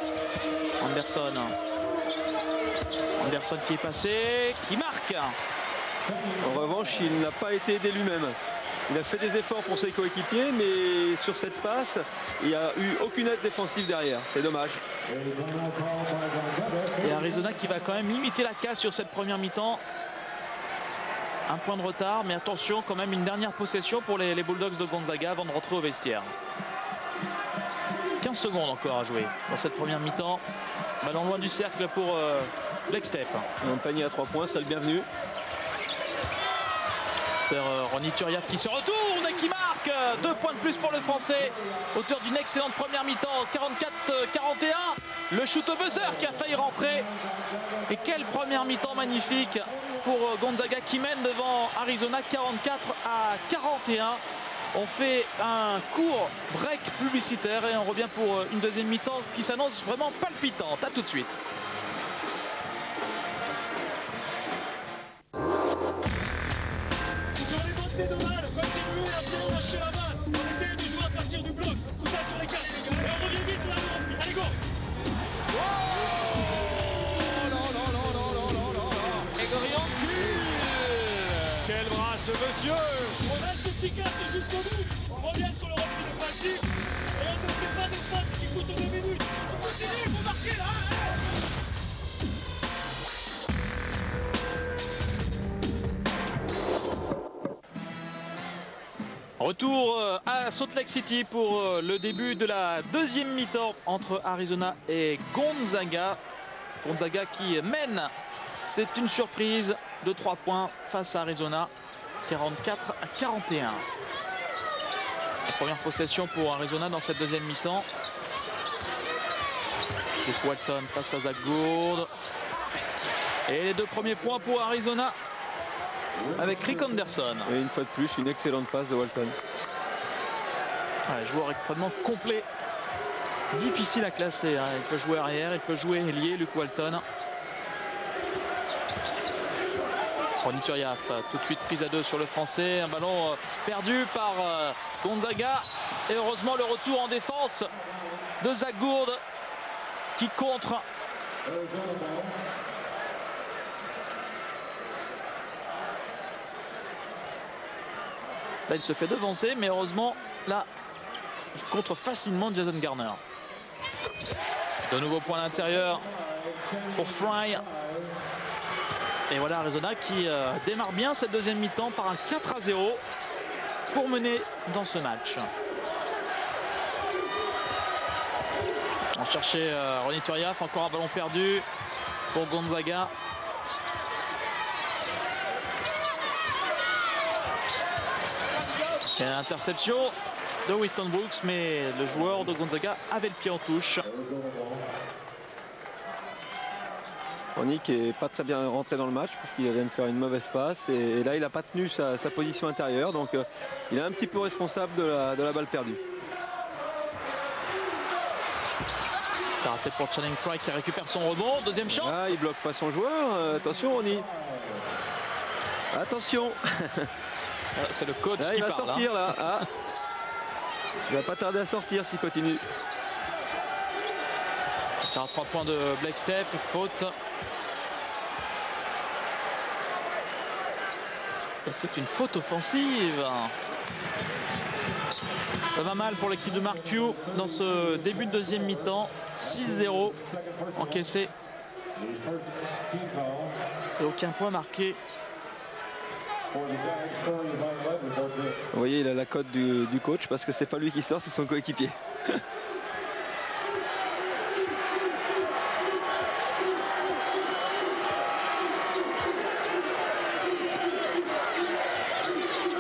Speaker 1: Anderson qui est passé, qui marque.
Speaker 2: En revanche, il n'a pas été aidé lui-même. Il a fait des efforts pour ses coéquipiers, mais sur cette passe, il n'y a eu aucune aide défensive derrière. C'est dommage.
Speaker 1: Et Arizona qui va quand même limiter la casse sur cette première mi-temps. Un point de retard, mais attention, quand même une dernière possession pour les Bulldogs de Gonzaga avant de rentrer au vestiaire. 15 secondes encore à jouer dans cette première mi-temps. Ballon loin du cercle pour Black Step.
Speaker 2: Un panier à 3 points serait le bienvenu.
Speaker 1: C'est Ronny Turiaf qui se retourne et qui marque. 2 points de plus pour le Français. Auteur d'une excellente première mi-temps, 44-41. Le shoot au buzzer qui a failli rentrer. Et quelle première mi-temps magnifique pour Gonzaga qui mène devant Arizona 44-41. On fait un court break publicitaire et on revient pour une deuxième mi-temps qui s'annonce vraiment palpitante. A tout de suite.
Speaker 3: Sur les bandes pédonales, comme si vous voulez bien lâcher la balle. On essaie de jouer à partir du bloc. Tout ça sur les cartes. Et on revient vite là. Allez, go.
Speaker 1: Grégory Ancul.
Speaker 3: Quel bras ce monsieur. On reste efficace jusqu'au bout. On revient sur le repli défensif. Et on ne fait pas de faute qui coûte 2 minutes. On continue, il faut marquer là.
Speaker 1: Retour à Salt Lake City pour le début de la deuxième mi-temps entre Arizona et Gonzaga. Gonzaga qui mène, c'est une surprise de 3 points face à Arizona, 44-41. La première possession pour Arizona dans cette deuxième mi-temps. Luke Walton face à Zach Gourde. Et les 2 premiers points pour Arizona avec Rick Anderson.
Speaker 2: Et une fois de plus, une excellente passe de Walton.
Speaker 1: Un joueur extrêmement complet. Difficile à classer. Hein. Il peut jouer arrière, il peut jouer ailier, Luke Walton. Ronny Turiaf, tout de suite prise à 2 sur le Français. Un ballon perdu par Gonzaga. Et heureusement le retour en défense de Zach Gourde qui contre. Là, il se fait devancer, mais heureusement, là, il contre facilement Jason Garner. De nouveau point à l'intérieur pour Fry. Et voilà Arizona qui démarre bien cette deuxième mi-temps par un 4-0 pour mener dans ce match. On cherchait Ronny Turiaf, encore un ballon perdu pour Gonzaga. Et l'interception de Winston Brooks, mais le joueur de Gonzaga avait le pied en touche.
Speaker 2: Ronny qui n'est pas très bien rentré dans le match parce qu'il vient de faire une mauvaise passe et là il n'a pas tenu sa position intérieure, donc il est un petit peu responsable de la balle perdue.
Speaker 1: C'est raté pour Channing Frye qui récupère son rebond. Deuxième chance.
Speaker 2: Ah, il bloque pas son joueur. Attention Ronny. Attention.
Speaker 1: C'est le coach
Speaker 2: là,
Speaker 1: qui
Speaker 2: il va
Speaker 1: parle.
Speaker 2: sortir là. Ah. Il va pas tarder à sortir s'il continue.
Speaker 1: C'est un 3 points de Black Step. Faute. C'est une faute offensive. Ça va mal pour l'équipe de Mark Few dans ce début de deuxième mi-temps. 6-0 encaissé. Et aucun point marqué.
Speaker 2: Vous voyez, il a la cote du coach parce que c'est pas lui qui sort, c'est son coéquipier.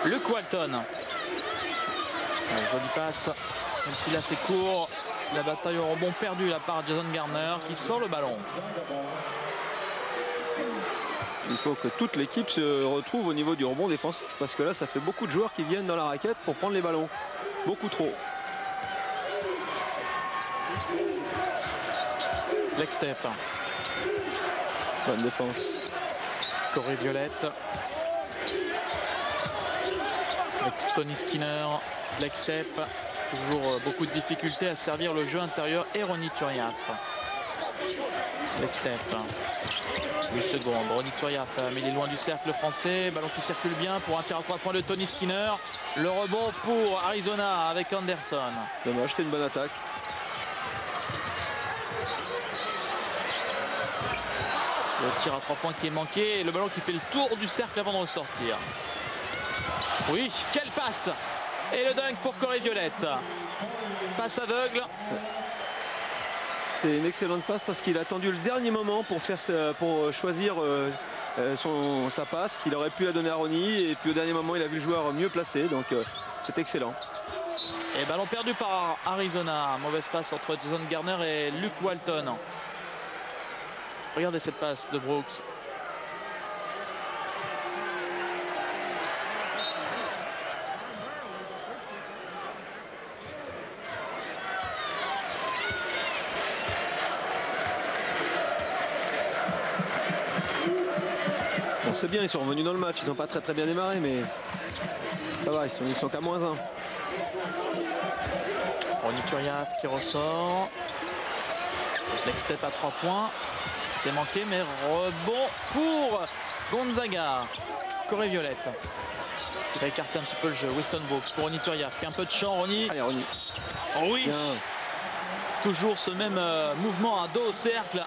Speaker 1: Luke Walton. Jolie passe, même s'il est assez court. La bataille au rebond perdue là par Jason Garner qui sort le ballon.
Speaker 2: Il faut que toute l'équipe se retrouve au niveau du rebond défensif parce que là ça fait beaucoup de joueurs qui viennent dans la raquette pour prendre les ballons. Beaucoup trop.
Speaker 1: Leg step.
Speaker 2: Bonne défense.
Speaker 1: Corey Violette. Avec Tony Skinner. Leg step. Toujours beaucoup de difficultés à servir le jeu intérieur. Et Ronny Turiaf. Leg step. 8 secondes. Ronny Turiaf, mais il est loin du cercle français. Ballon qui circule bien pour un tir à 3 points de Tony Skinner. Le rebond pour Arizona avec Anderson.
Speaker 2: Dommage, c'était une bonne attaque.
Speaker 1: Le tir à 3 points qui est manqué. Et le ballon qui fait le tour du cercle avant de ressortir. Oui, quelle passe! Et le dunk pour Corey Violette. Passe aveugle.
Speaker 2: C'est une excellente passe parce qu'il a attendu le dernier moment pour choisir sa passe. Il aurait pu la donner à Ronny et puis au dernier moment il a vu le joueur mieux placé, donc c'est excellent.
Speaker 1: Et ballon perdu par Arizona. Mauvaise passe entre Jason Garner et Luke Walton. Regardez cette passe de Brooks.
Speaker 2: Bon, c'est bien, ils sont revenus dans le match, ils n'ont pas très bien démarré, mais ça va, ils sont qu'à -1.
Speaker 1: Ronny Turiaf qui ressort. Next step à 3 points. C'est manqué, mais rebond pour Gonzaga. Corey Violette. Il va écarter un petit peu le jeu. Weston Brooks pour Ronny Turiaf qui a un peu de champ. Ronny.
Speaker 2: Allez, Ronny.
Speaker 1: Oh oui.
Speaker 2: Bien.
Speaker 1: Toujours ce même mouvement à dos au cercle.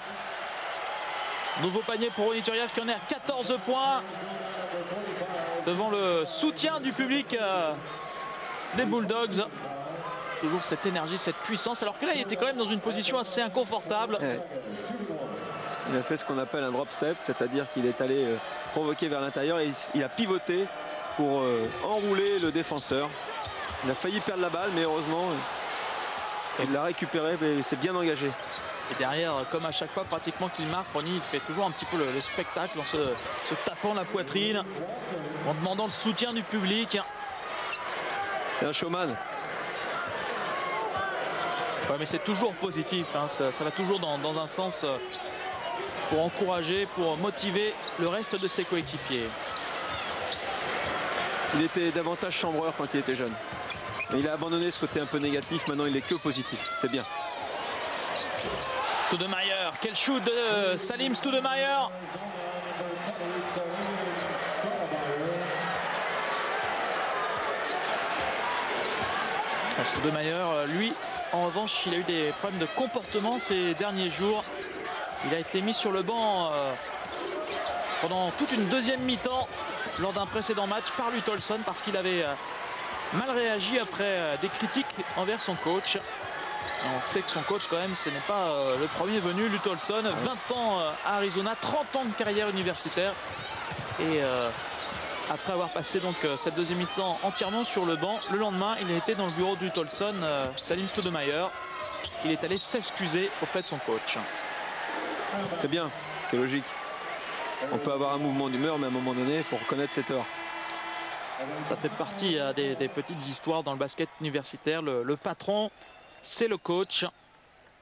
Speaker 1: Nouveau panier pour Ronny Turiaf qui en est à 14 points. Devant le soutien du public des Bulldogs. Toujours cette énergie, cette puissance. Alors que là, il était quand même dans une position assez inconfortable.
Speaker 2: Ouais. Il a fait ce qu'on appelle un drop step, c'est-à-dire qu'il est allé provoquer vers l'intérieur et il a pivoté pour enrouler le défenseur. Il a failli perdre la balle, mais heureusement, il l'a récupéré et s'est bien engagé.
Speaker 1: Et derrière, comme à chaque fois pratiquement qu'il marque, Ronny il fait toujours un petit peu le spectacle en se tapant la poitrine, en demandant le soutien du public.
Speaker 2: C'est un showman.
Speaker 1: Ouais, mais c'est toujours positif, hein. Ça va toujours dans un sens pour encourager, pour motiver le reste de ses coéquipiers.
Speaker 2: Il était davantage chambreur quand il était jeune. Mais il a abandonné ce côté un peu négatif, maintenant il est que positif, c'est bien.
Speaker 1: Stoudemire, quel shoot de Salim Stoudemire. Stoudemire, lui, en revanche, il a eu des problèmes de comportement ces derniers jours. Il a été mis sur le banc pendant toute une deuxième mi-temps lors d'un précédent match par Lute Olson parce qu'il avait mal réagi après des critiques envers son coach. On sait que son coach quand même ce n'est pas le premier venu, Lute Olson, 20 ans à Arizona, 30 ans de carrière universitaire et après avoir passé donc cette deuxième mi-temps entièrement sur le banc, le lendemain il a été dans le bureau de Lute Olson, Salim Stoudemire. Il est allé s'excuser auprès de son coach.
Speaker 2: C'est bien, c'est logique. On peut avoir un mouvement d'humeur, mais à un moment donné, il faut reconnaître ses torts.
Speaker 1: Ça fait partie des petites histoires dans le basket universitaire. Le patron, c'est le coach.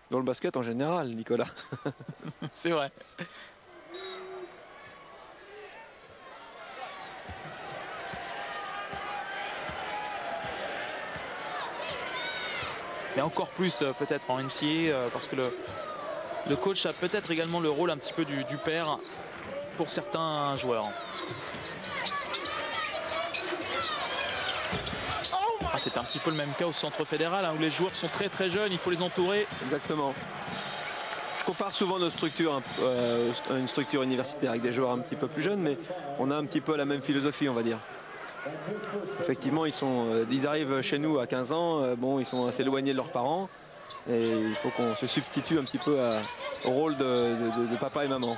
Speaker 2: Dans le basket en général, Nicolas.
Speaker 1: C'est vrai. Mais encore plus peut-être en NCAA parce que le coach a peut-être également le rôle un petit peu du père pour certains joueurs. C'est un petit peu le même cas au centre fédéral hein, où les joueurs sont très jeunes, il faut les entourer.
Speaker 2: Exactement. Je compare souvent nos structures à une structure universitaire avec des joueurs un petit peu plus jeunes, mais on a un petit peu la même philosophie, on va dire. Effectivement, ils arrivent chez nous à 15 ans, bon, ils sont assez éloignés de leurs parents et il faut qu'on se substitue un petit peu au rôle de papa et maman.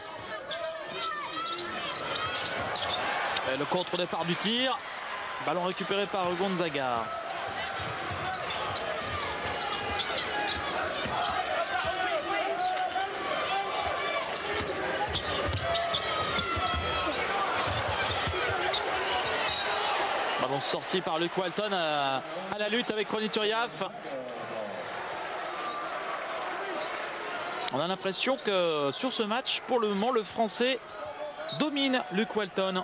Speaker 1: Et le contre-départ du tir, ballon récupéré par Gonzaga. Ballon sorti par Luke Walton à la lutte avec Ronny Turiaf. On a l'impression que sur ce match, pour le moment, le Français domine Luke Walton.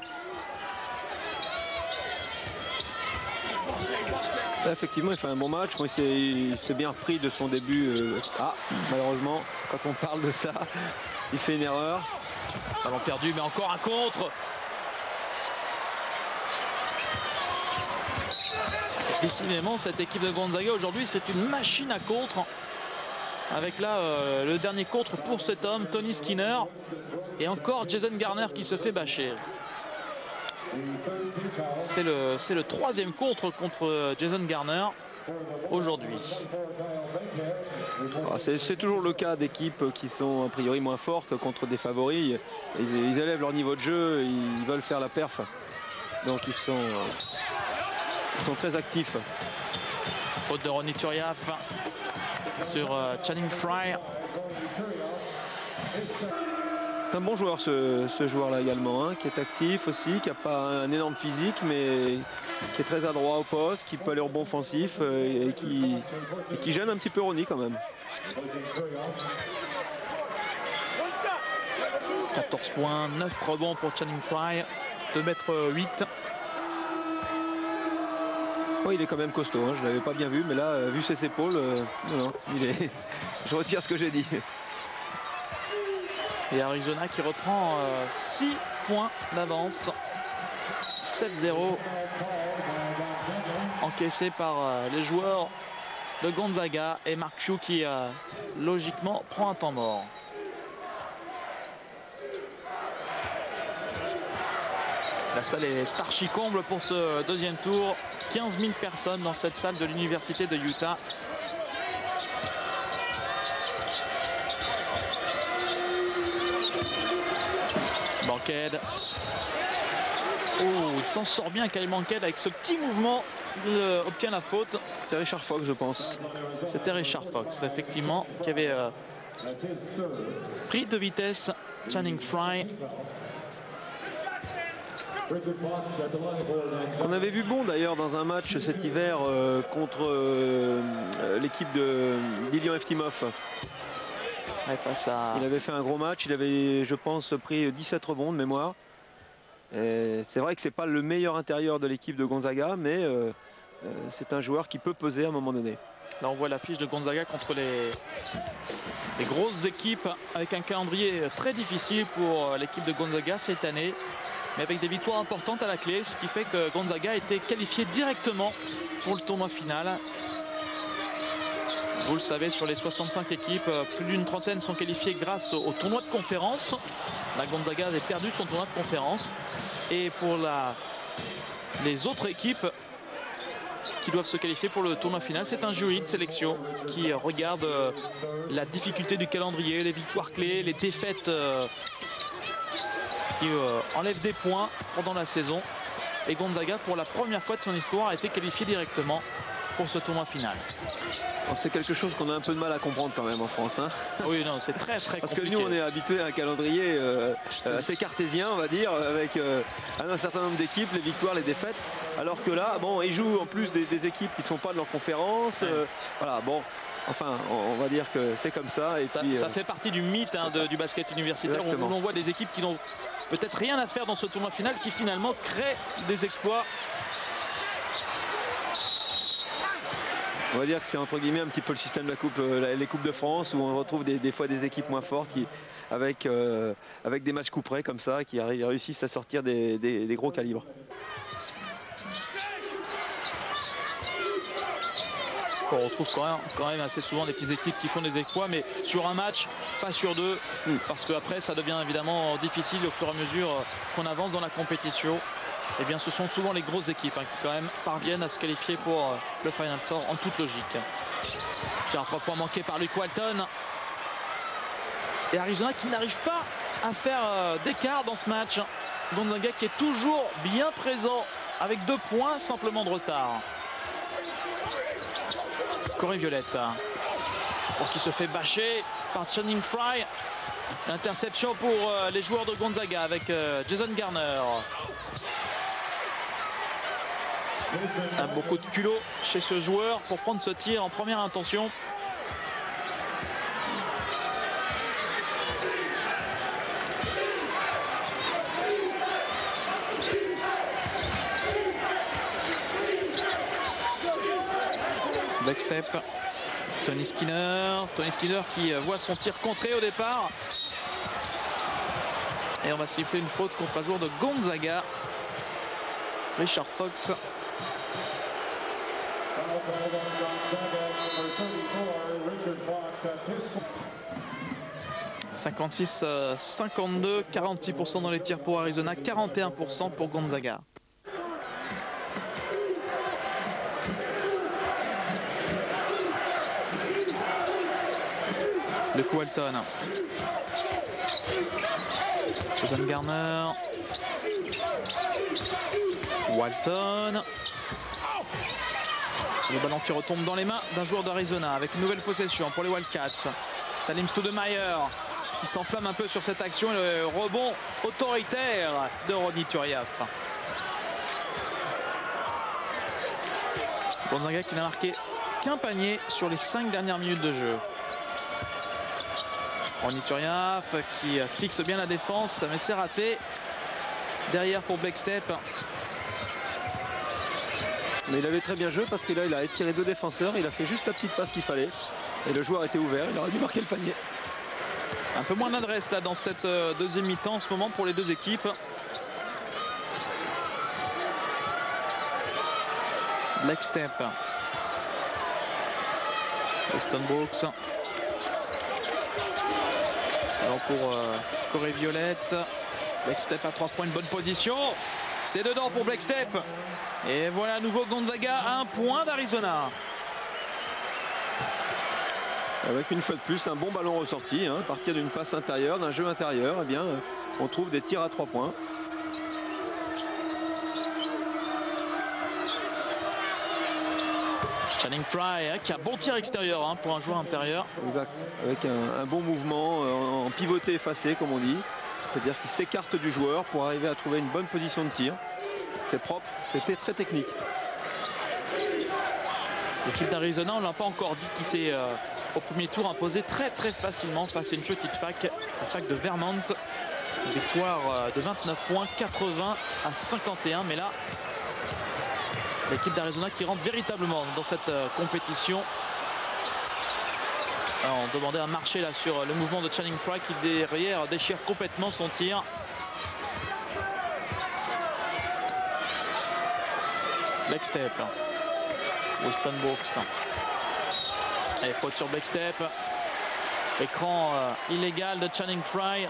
Speaker 2: Effectivement, il fait un bon match. Bon, il s'est bien repris de son début. Malheureusement, quand on parle de ça, il fait une erreur.
Speaker 1: Ballon perdu, mais encore un contre. Décidément, cette équipe de Gonzaga aujourd'hui, c'est une machine à contre. Avec là le dernier contre pour cet homme, Tony Skinner. Et encore Jason Garner qui se fait bâcher. C'est le troisième contre Jason Garner aujourd'hui.
Speaker 2: C'est toujours le cas d'équipes qui sont a priori moins fortes contre des favoris. Ils élèvent leur niveau de jeu, ils veulent faire la perf. Donc ils sont très actifs.
Speaker 1: Faute de Ronny Turiaf sur Channing Frye.
Speaker 2: C'est un bon joueur ce joueur-là également, hein, qui est actif aussi, qui n'a pas un énorme physique, mais qui est très adroit au poste, qui peut aller au rebond offensif et qui gêne un petit peu Ronny quand même.
Speaker 1: 14 points, 9 rebonds pour Channing Frye, 2,8 m.
Speaker 2: Oui, il est quand même costaud, hein, je ne l'avais pas bien vu, mais là, vu ses épaules, non, je retire ce que j'ai dit.
Speaker 1: Et Arizona qui reprend 6 points d'avance. 7-0. Encaissé par les joueurs de Gonzaga. Et Mark Few qui logiquement prend un temps mort. La salle est archi comble pour ce deuxième tour. 15 000 personnes dans cette salle de l'université de Utah. Bankhead. Oh, il s'en sort bien Kyle Bankhead avec ce petit mouvement. Il obtient la faute.
Speaker 2: C'est Richard Fox, je pense.
Speaker 1: C'était Richard Fox, effectivement, qui avait pris de vitesse Channing Frye.
Speaker 2: On avait vu bon d'ailleurs dans un match cet hiver contre l'équipe d'Ilian Eftimov. Il avait fait un gros match, il avait, je pense, pris 17 rebonds de mémoire. C'est vrai que c'est pas le meilleur intérieur de l'équipe de Gonzaga, mais c'est un joueur qui peut peser à un moment donné.
Speaker 1: Là on voit l'affiche de Gonzaga contre les grosses équipes, avec un calendrier très difficile pour l'équipe de Gonzaga cette année, mais avec des victoires importantes à la clé, ce qui fait que Gonzaga a été qualifié directement pour le tournoi final. Vous le savez, sur les 65 équipes, plus d'une trentaine sont qualifiées grâce au tournoi de conférence. La Gonzaga avait perdu son tournoi de conférence. Et pour les autres équipes qui doivent se qualifier pour le tournoi final, c'est un jury de sélection qui regarde la difficulté du calendrier, les victoires clés, les défaites qui enlèvent des points pendant la saison. Et Gonzaga, pour la première fois de son histoire, a été qualifié directement pour ce tournoi final.
Speaker 2: C'est quelque chose qu'on a un peu de mal à comprendre quand même en France. Hein.
Speaker 1: Oui, non, c'est très compliqué.
Speaker 2: Parce que nous, on est habitués à un calendrier assez cartésien, on va dire, avec un certain nombre d'équipes, les victoires, les défaites. Alors que là, bon, ils jouent en plus des équipes qui ne sont pas de leur conférence. Voilà, bon. Enfin, on va dire que c'est comme ça. Et puis,
Speaker 1: ça fait partie du mythe du basket universitaire, où on voit des équipes qui n'ont peut-être rien à faire dans ce tournoi final, qui finalement créent des exploits.
Speaker 2: On va dire que c'est entre guillemets un petit peu le système de la coupe, les coupes de France, où on retrouve des fois des équipes moins fortes avec des matchs couperets comme ça, qui réussissent à sortir des gros calibres.
Speaker 1: On retrouve quand même assez souvent des petites équipes qui font des exploits, mais sur un match, pas sur deux, parce qu'après ça devient évidemment difficile au fur et à mesure qu'on avance dans la compétition. Eh bien, ce sont souvent les grosses équipes qui quand même parviennent à se qualifier pour le Final Four en toute logique. Puis un 3 points manqué par Luke Walton. Et Arizona qui n'arrive pas à faire d'écart dans ce match. Gonzaga qui est toujours bien présent avec 2 points simplement de retard. Corey Violette qui se fait bâcher par Channing Frye. Interception pour les joueurs de Gonzaga avec Jason Garner. Beaucoup de culot chez ce joueur pour prendre ce tir en première intention. Backstep. Tony Skinner qui voit son tir contré au départ. Et on va siffler une faute contre un joueur de Gonzaga. Richard Fox. 56-52, 46% dans les tirs pour Arizona, 41% pour Gonzaga. Luke Walton. Jason Garner. Walton. Le ballon qui retombe dans les mains d'un joueur d'Arizona avec une nouvelle possession pour les Wildcats. Salim Stoudemire qui s'enflamme un peu sur cette action et le rebond autoritaire de Ronny Turiaf. Gonzaga qui n'a marqué qu'un panier sur les 5 dernières minutes de jeu. Ronny Turiaf qui fixe bien la défense, mais c'est raté. Derrière pour Blackstep.
Speaker 2: Mais il avait très bien joué parce que là il a étiré 2 défenseurs, il a fait juste la petite passe qu'il fallait. Et le joueur était ouvert, il aurait dû marquer le panier.
Speaker 1: Un peu moins d'adresse là dans cette deuxième mi-temps en ce moment pour les deux équipes. Blackstep. Weston Brooks. Alors pour Corey Violette. Blackstep à 3 points, une bonne position. C'est dedans pour Blackstep. Et voilà à nouveau Gonzaga à 1 point d'Arizona.
Speaker 2: Avec une fois de plus un bon ballon ressorti, à partir d'une passe intérieure, d'un jeu intérieur, eh bien, on trouve des tirs à 3 points.
Speaker 1: Channing Frye qui a bon tir extérieur pour un joueur intérieur.
Speaker 2: Exact, avec un bon mouvement en pivoté effacé comme on dit. C'est-à-dire qu'il s'écarte du joueur pour arriver à trouver une bonne position de tir. C'est propre, c'était très technique.
Speaker 1: L'équipe d'Arizona, on ne l'a pas encore dit, qui s'est au premier tour imposé très facilement face à une petite fac, la fac de Vermont. Une victoire de 29 points, 80-51. Mais là, l'équipe d'Arizona qui rentre véritablement dans cette compétition. Alors, on demandait un marché là sur le mouvement de Channing Frye qui derrière déchire complètement son tir. Blackstep. Weston Brooks. Et faute sur Blackstep. Écran illégal de Channing Frye.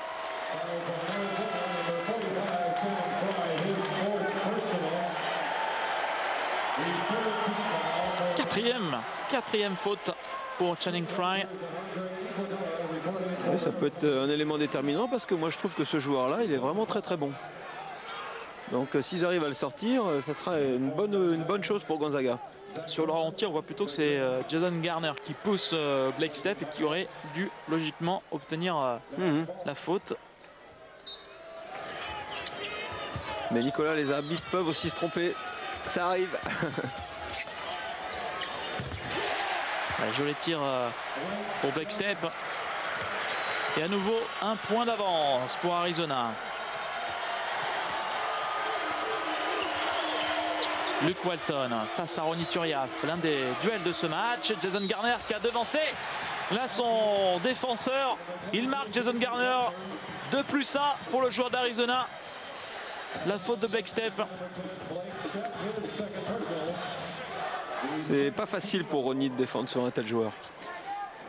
Speaker 1: Quatrième faute pour Channing Frye.
Speaker 2: Et ça peut être un élément déterminant parce que moi je trouve que ce joueur-là, il est vraiment très bon. Donc s'ils arrivent à le sortir, ça sera une bonne chose pour Gonzaga.
Speaker 1: Sur le ralenti, on voit plutôt que c'est Jason Garner qui pousse Blackstep et qui aurait dû logiquement obtenir la faute.
Speaker 2: Mais Nicolas, les arbitres peuvent aussi se tromper. Ça arrive.
Speaker 1: Joli tir pour Blackstep. Et à nouveau, 1 point d'avance pour Arizona. Luke Walton face à Ronny Turiaf, l'un des duels de ce match. Jason Garner qui a devancé là son défenseur. Il marque Jason Garner. 2+1 pour le joueur d'Arizona. La faute de Blackstep.
Speaker 2: C'est pas facile pour Ronny de défendre sur un tel joueur.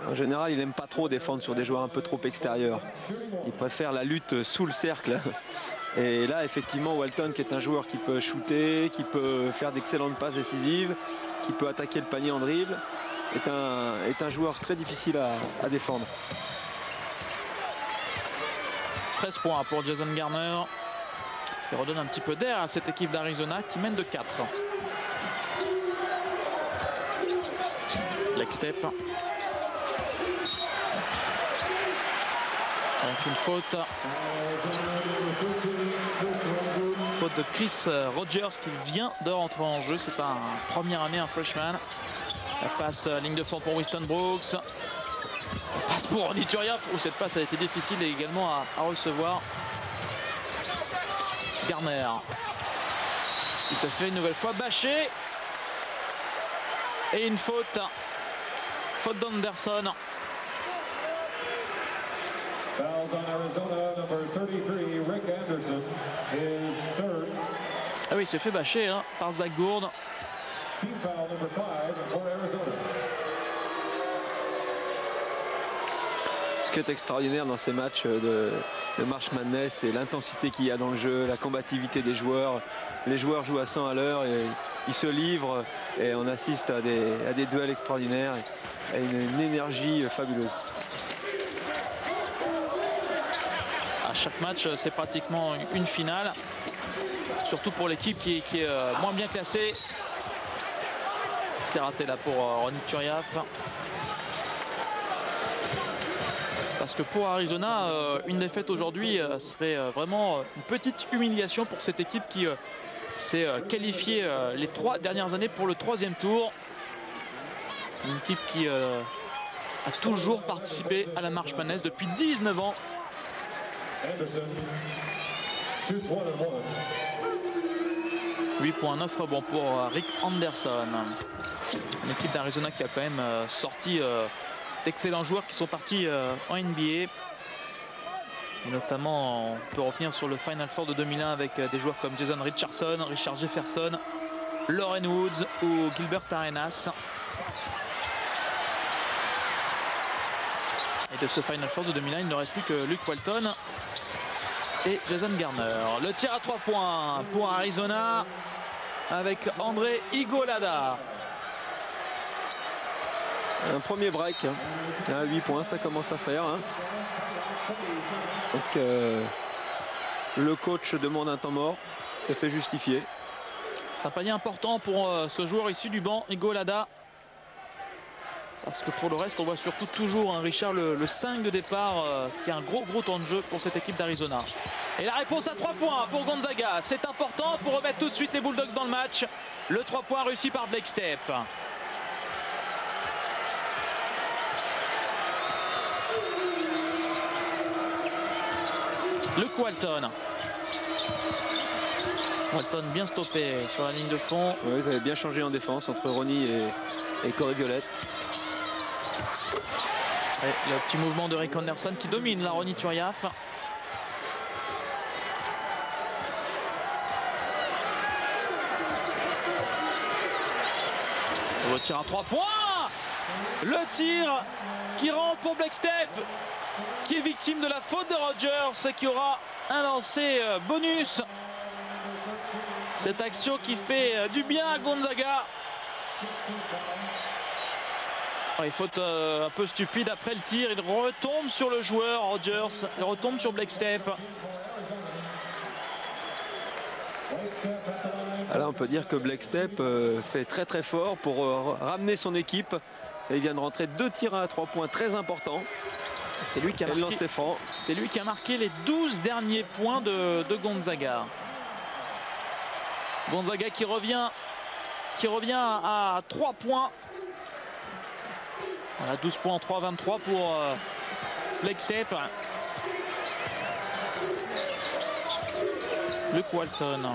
Speaker 2: En général, il n'aime pas trop défendre sur des joueurs un peu trop extérieurs. Il préfère la lutte sous le cercle. Et là, effectivement, Walton, qui est un joueur qui peut shooter, qui peut faire d'excellentes passes décisives, qui peut attaquer le panier en dribble, est un joueur très difficile à défendre.
Speaker 1: 13 points pour Jason Garner. Il redonne un petit peu d'air à cette équipe d'Arizona qui mène de 4. Blackstep. Avec une faute. Faute de Chris Rogers qui vient de rentrer en jeu. C'est un première année, un freshman. La passe ligne de fond pour Weston Brooks. La passe pour Ronny Turiaf. Oh, cette passe a été difficile et également à recevoir. Garner. Il se fait une nouvelle fois bâcher. Et une faute. Faute d'Anderson. Ah oui, il se fait bâcher hein, par Zach Gourde.
Speaker 2: Ce qui est extraordinaire dans ces matchs de March Madness, c'est l'intensité qu'il y a dans le jeu, la combativité des joueurs. Les joueurs jouent à 100 à l'heure et ils se livrent et on assiste à des duels extraordinaires et à une énergie fabuleuse.
Speaker 1: À chaque match, c'est pratiquement une finale, surtout pour l'équipe qui est moins bien classée. C'est raté là pour Ronny Turiaf. Parce que pour Arizona, une défaite aujourd'hui serait vraiment une petite humiliation pour cette équipe qui s'est qualifiée les 3 dernières années pour le 3e tour. Une équipe qui a toujours participé à la March Madness depuis 19 ans. 8 points, 9 rebonds pour Rick Anderson. Une équipe d'Arizona qui a quand même sorti d'excellents joueurs qui sont partis en NBA. Notamment, on peut revenir sur le Final Four de 2001 avec des joueurs comme Jason Richardson, Richard Jefferson, Loren Woods ou Gilbert Arenas. Et de ce Final Four de 2001, il ne reste plus que Luke Walton et Jason Garner. Le tir à 3 points pour Arizona avec André Iguodala.
Speaker 2: Un premier break à 8 points, ça commence à faire. Hein. Donc le coach demande un temps mort, tout à fait justifié.
Speaker 1: C'est un panier important pour ce joueur issu du banc, Iguodala. Parce que pour le reste, on voit surtout toujours Richard, le 5 de départ, qui a un gros temps de jeu pour cette équipe d'Arizona. Et la réponse à 3 points pour Gonzaga. C'est important pour remettre tout de suite les Bulldogs dans le match. Le 3 points réussi par Blake Stepp. Luke Walton. Walton bien stoppé sur la ligne de fond.
Speaker 2: Oui, ils avaient bien changé en défense entre Ronny et Corey Violette.
Speaker 1: Et le petit mouvement de Rick Anderson qui domine la Ronny Turiaf. Le tir à 3 points. Le tir qui rentre pour Blake Stepp, qui est victime de la faute de Rogers et qui aura un lancer bonus. Cette action qui fait du bien à Gonzaga. Il faute un peu stupide après le tir. Il retombe sur le joueur Rogers. Il retombe sur Blake Stepp.
Speaker 2: Alors on peut dire que Blake Stepp fait très fort pour ramener son équipe. Et il vient de rentrer 2 tirs à 3 points très importants.
Speaker 1: C'est lui qui a marqué, c'est lui qui a marqué les 12 derniers points de Gonzaga. Gonzaga qui revient à 3 points. Voilà, 12 points en 3-23 pour Blake Stepp. Luke Walton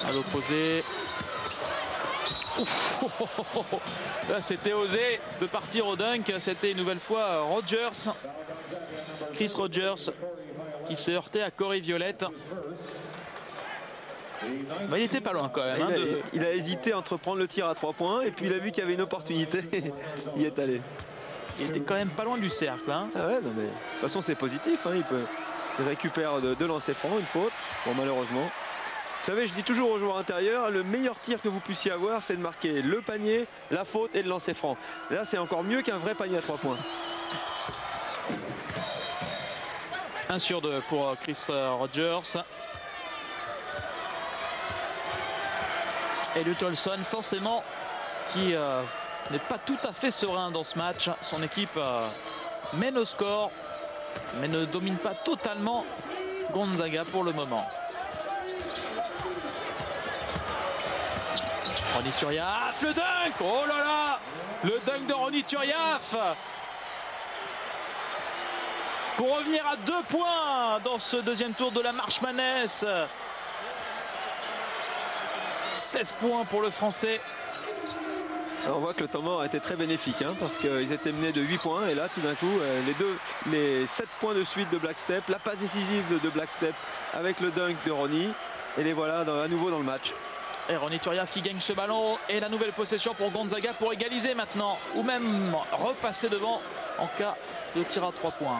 Speaker 1: à l'opposé. Là, c'était osé de partir au dunk. C'était une nouvelle fois Rogers, Chris Rogers, qui s'est heurté à Corey Violette. Bah, il était pas loin quand même.
Speaker 2: Il a hésité entre prendre le tir à 3 points et puis il a vu qu'il y avait une opportunité. Il est allé.
Speaker 1: Il était quand même pas loin du cercle. Hein.
Speaker 2: Ah ouais, non, mais de toute façon c'est positif. Hein, il récupère de lancers francs, une faute. Bon, malheureusement. Vous savez, je dis toujours aux joueurs intérieurs, le meilleur tir que vous puissiez avoir, c'est de marquer le panier, la faute et le lancer franc. Là, c'est encore mieux qu'un vrai panier à 3 points.
Speaker 1: 1 sur 2 pour Chris Rogers. Et Luke Olson, forcément, qui n'est pas tout à fait serein dans ce match. Son équipe mène au score, mais ne domine pas totalement Gonzaga pour le moment. Ronny Turiaf, le dunk! Oh là là! Le dunk de Ronny Turiaf! Pour revenir à 2 points dans ce deuxième tour de la March Madness. 16 points pour le Français.
Speaker 2: On voit que le temps mort a été très bénéfique hein, parce qu'ils étaient menés de 8 points et là tout d'un coup les 7 points de suite de Blackstep, la passe décisive de Blackstep avec le dunk de Ronny et les voilà à nouveau dans le match.
Speaker 1: Et Ronny Turiaf qui gagne ce ballon et la nouvelle possession pour Gonzaga pour égaliser maintenant ou même repasser devant en cas de tir à 3 points.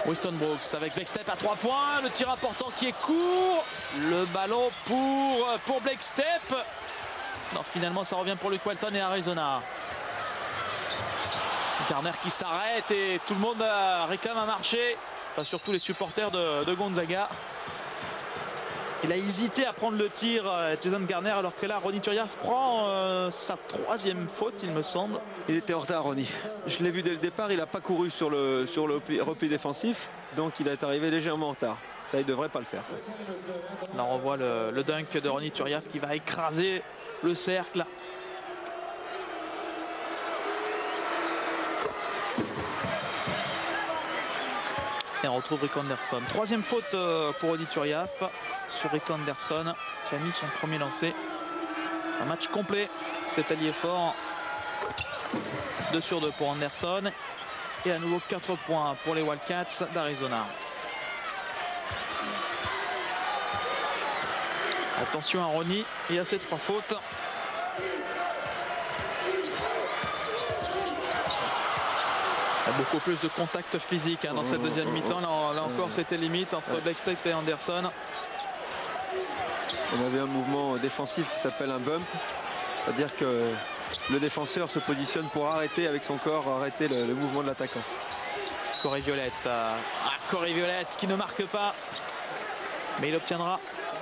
Speaker 1: Weston Brooks avec Blackstep à 3 points, le tir important qui est court, le ballon pour Blackstep. Non, finalement ça revient pour Luke Walton et Arizona. Garner qui s'arrête et tout le monde réclame un marché, enfin, surtout les supporters de Gonzaga. Il a hésité à prendre le tir, Jason Garner, alors que là Ronny Turiaf prend sa 3e faute il me semble.
Speaker 2: Il était en retard Ronny, je l'ai vu dès le départ, il n'a pas couru sur le repli défensif, donc il est arrivé légèrement en retard. Ça il devrait pas le faire ça.
Speaker 1: Là on revoit le dunk de Ronny Turiaf qui va écraser le cercle. Et on retrouve Rick Anderson. 3e faute pour Ronny Turiaf sur Rick Anderson qui a mis son premier lancer. Un match complet, cet allié fort. 2 sur 2 pour Anderson. Et à nouveau 4 points pour les Wildcats d'Arizona. Attention à Ronny et à ses 3 fautes. Il y a beaucoup plus de contact physique hein, dans cette deuxième mi-temps. Là encore, c'était limite entre Blackstep et Anderson.
Speaker 2: On avait un mouvement défensif qui s'appelle un bump. C'est-à-dire que le défenseur se positionne pour arrêter avec son corps, arrêter le mouvement de l'attaquant.
Speaker 1: Corey Violette. Corey Violette qui ne marque pas. Mais il obtiendra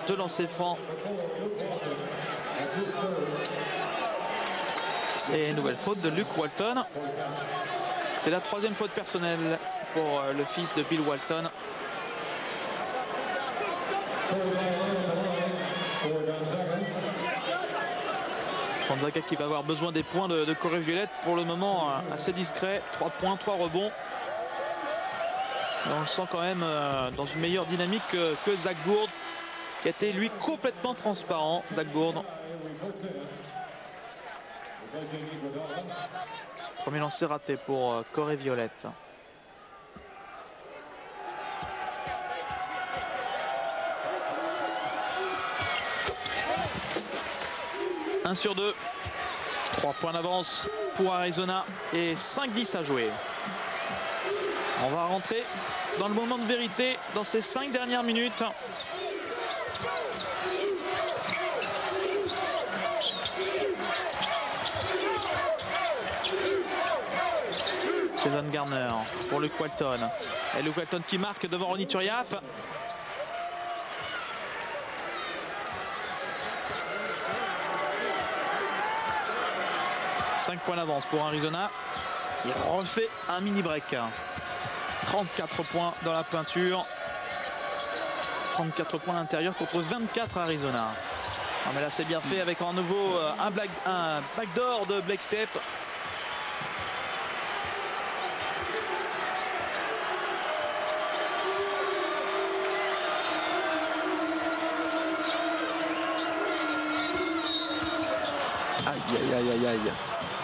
Speaker 1: 2 lancers francs. Et nouvelle faute de Luke Walton. C'est la 3e faute personnelle pour le fils de Bill Walton. Gonzaga qui va avoir besoin des points de Corey Violette. Pour le moment assez discret. 3 points, 3 rebonds. Et on le sent quand même dans une meilleure dynamique que Zach Gourde, qui a été lui complètement transparent. Zach Gourde. Premier lancer raté pour Corey Violette. Un sur 2. 3 points d'avance pour Arizona et 5-10 à jouer. On va rentrer dans le moment de vérité dans ces 5 dernières minutes. Jason Garner pour Luke Walton. Et Luke Walton qui marque devant Ronny Turiaf. « 5 points d'avance pour Arizona qui refait un mini break. 34 points dans la peinture. 34 points à l'intérieur contre 24 à Arizona. Ah mais là c'est bien fait avec en nouveau un backdoor de Blackstep.
Speaker 2: Aïe.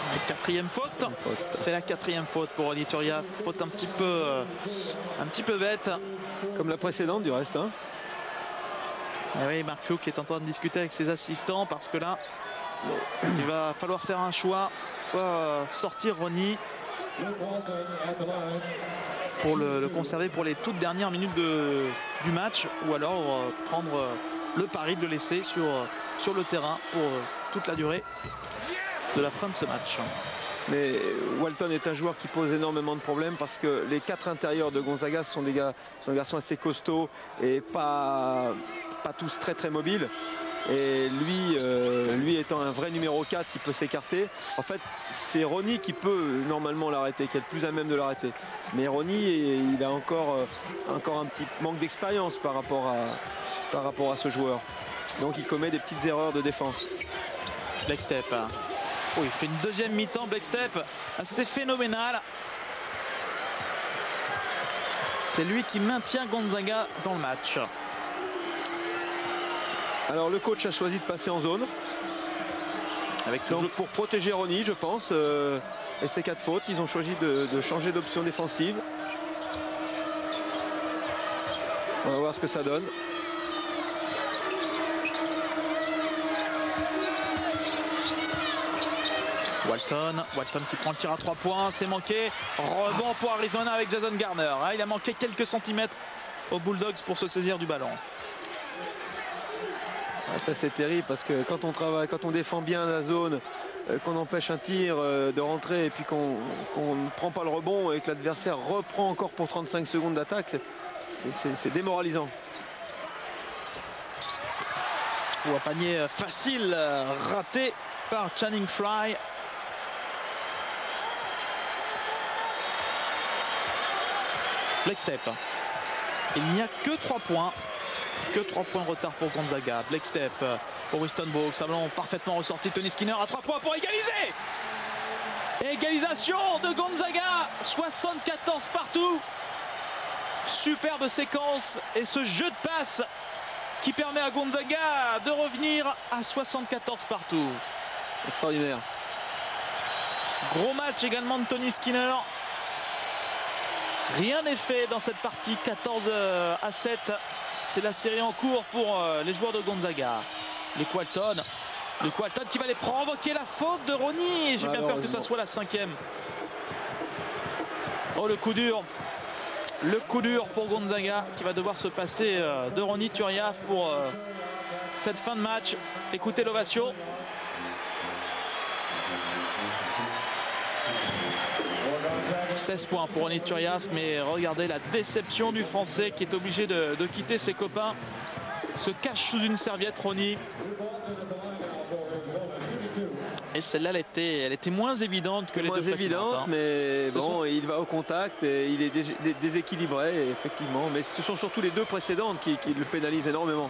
Speaker 1: La 4e faute. C'est la 4e faute pour Ronny Turiaf. Faute un petit peu bête.
Speaker 2: Comme la précédente du reste. Hein.
Speaker 1: Et oui, Mark Few est en train de discuter avec ses assistants parce que là, il va falloir faire un choix. Soit sortir Ronny pour le conserver pour les toutes dernières minutes du match, ou alors prendre le pari de le laisser sur le terrain pour toute la durée de la fin de ce match.
Speaker 2: Mais Walton est un joueur qui pose énormément de problèmes parce que les 4 intérieurs de Gonzaga sont des garçons assez costauds et pas tous très mobiles. Et lui étant un vrai numéro 4 qui peut s'écarter, en fait c'est Ronny qui peut normalement l'arrêter, qui est le plus à même de l'arrêter. Mais Ronny, il a encore un petit manque d'expérience par rapport à ce joueur. Donc il commet des petites erreurs de défense.
Speaker 1: Blackstep. Oh, il fait une deuxième mi-temps, Blackstep, assez phénoménal. C'est lui qui maintient Gonzaga dans le match.
Speaker 2: Alors le coach a choisi de passer en zone.
Speaker 1: Avec
Speaker 2: Donc pour protéger Rony, je pense, et ces 4 fautes, ils ont choisi de changer d'option défensive. On va voir ce que ça donne.
Speaker 1: Walton qui prend le tir à 3 points, c'est manqué. Rebond pour Arizona avec Jason Garner. Il a manqué quelques centimètres aux Bulldogs pour se saisir du ballon.
Speaker 2: Ça c'est terrible parce que quand on travaille, quand on défend bien la zone, qu'on empêche un tir de rentrer et puis qu'on ne prend pas le rebond et que l'adversaire reprend encore pour 35 secondes d'attaque, c'est démoralisant.
Speaker 1: Ou un panier facile raté par Channing Frye. Blake Stepp. Il n'y a que 3 points. Que 3 points de retard pour Gonzaga. Blake Stepp pour Winston Brooks. Un ballon parfaitement ressorti. Tony Skinner à 3 points pour égaliser. Égalisation de Gonzaga. 74 partout. Superbe séquence. Et ce jeu de passe qui permet à Gonzaga de revenir à 74 partout.
Speaker 2: Extraordinaire.
Speaker 1: Gros match également de Tony Skinner. Rien n'est fait dans cette partie. 14-7. C'est la série en cours pour les joueurs de Gonzaga. Luke Walton qui va aller provoquer la faute de Rony. J'ai bien peur que ça soit la 5e. Oh, le coup dur. Le coup dur pour Gonzaga qui va devoir se passer de Rony Turiaf pour cette fin de match. Écoutez l'ovation. « 16 points pour Rony Turiaf, mais regardez la déception du Français qui est obligé de quitter ses copains. Se cache sous une serviette, Rony. Et celle-là, elle était moins évidente que les deux précédentes.
Speaker 2: Mais bon, il va au contact et il est déséquilibré, effectivement. Mais ce sont surtout les 2 précédentes qui le pénalisent énormément.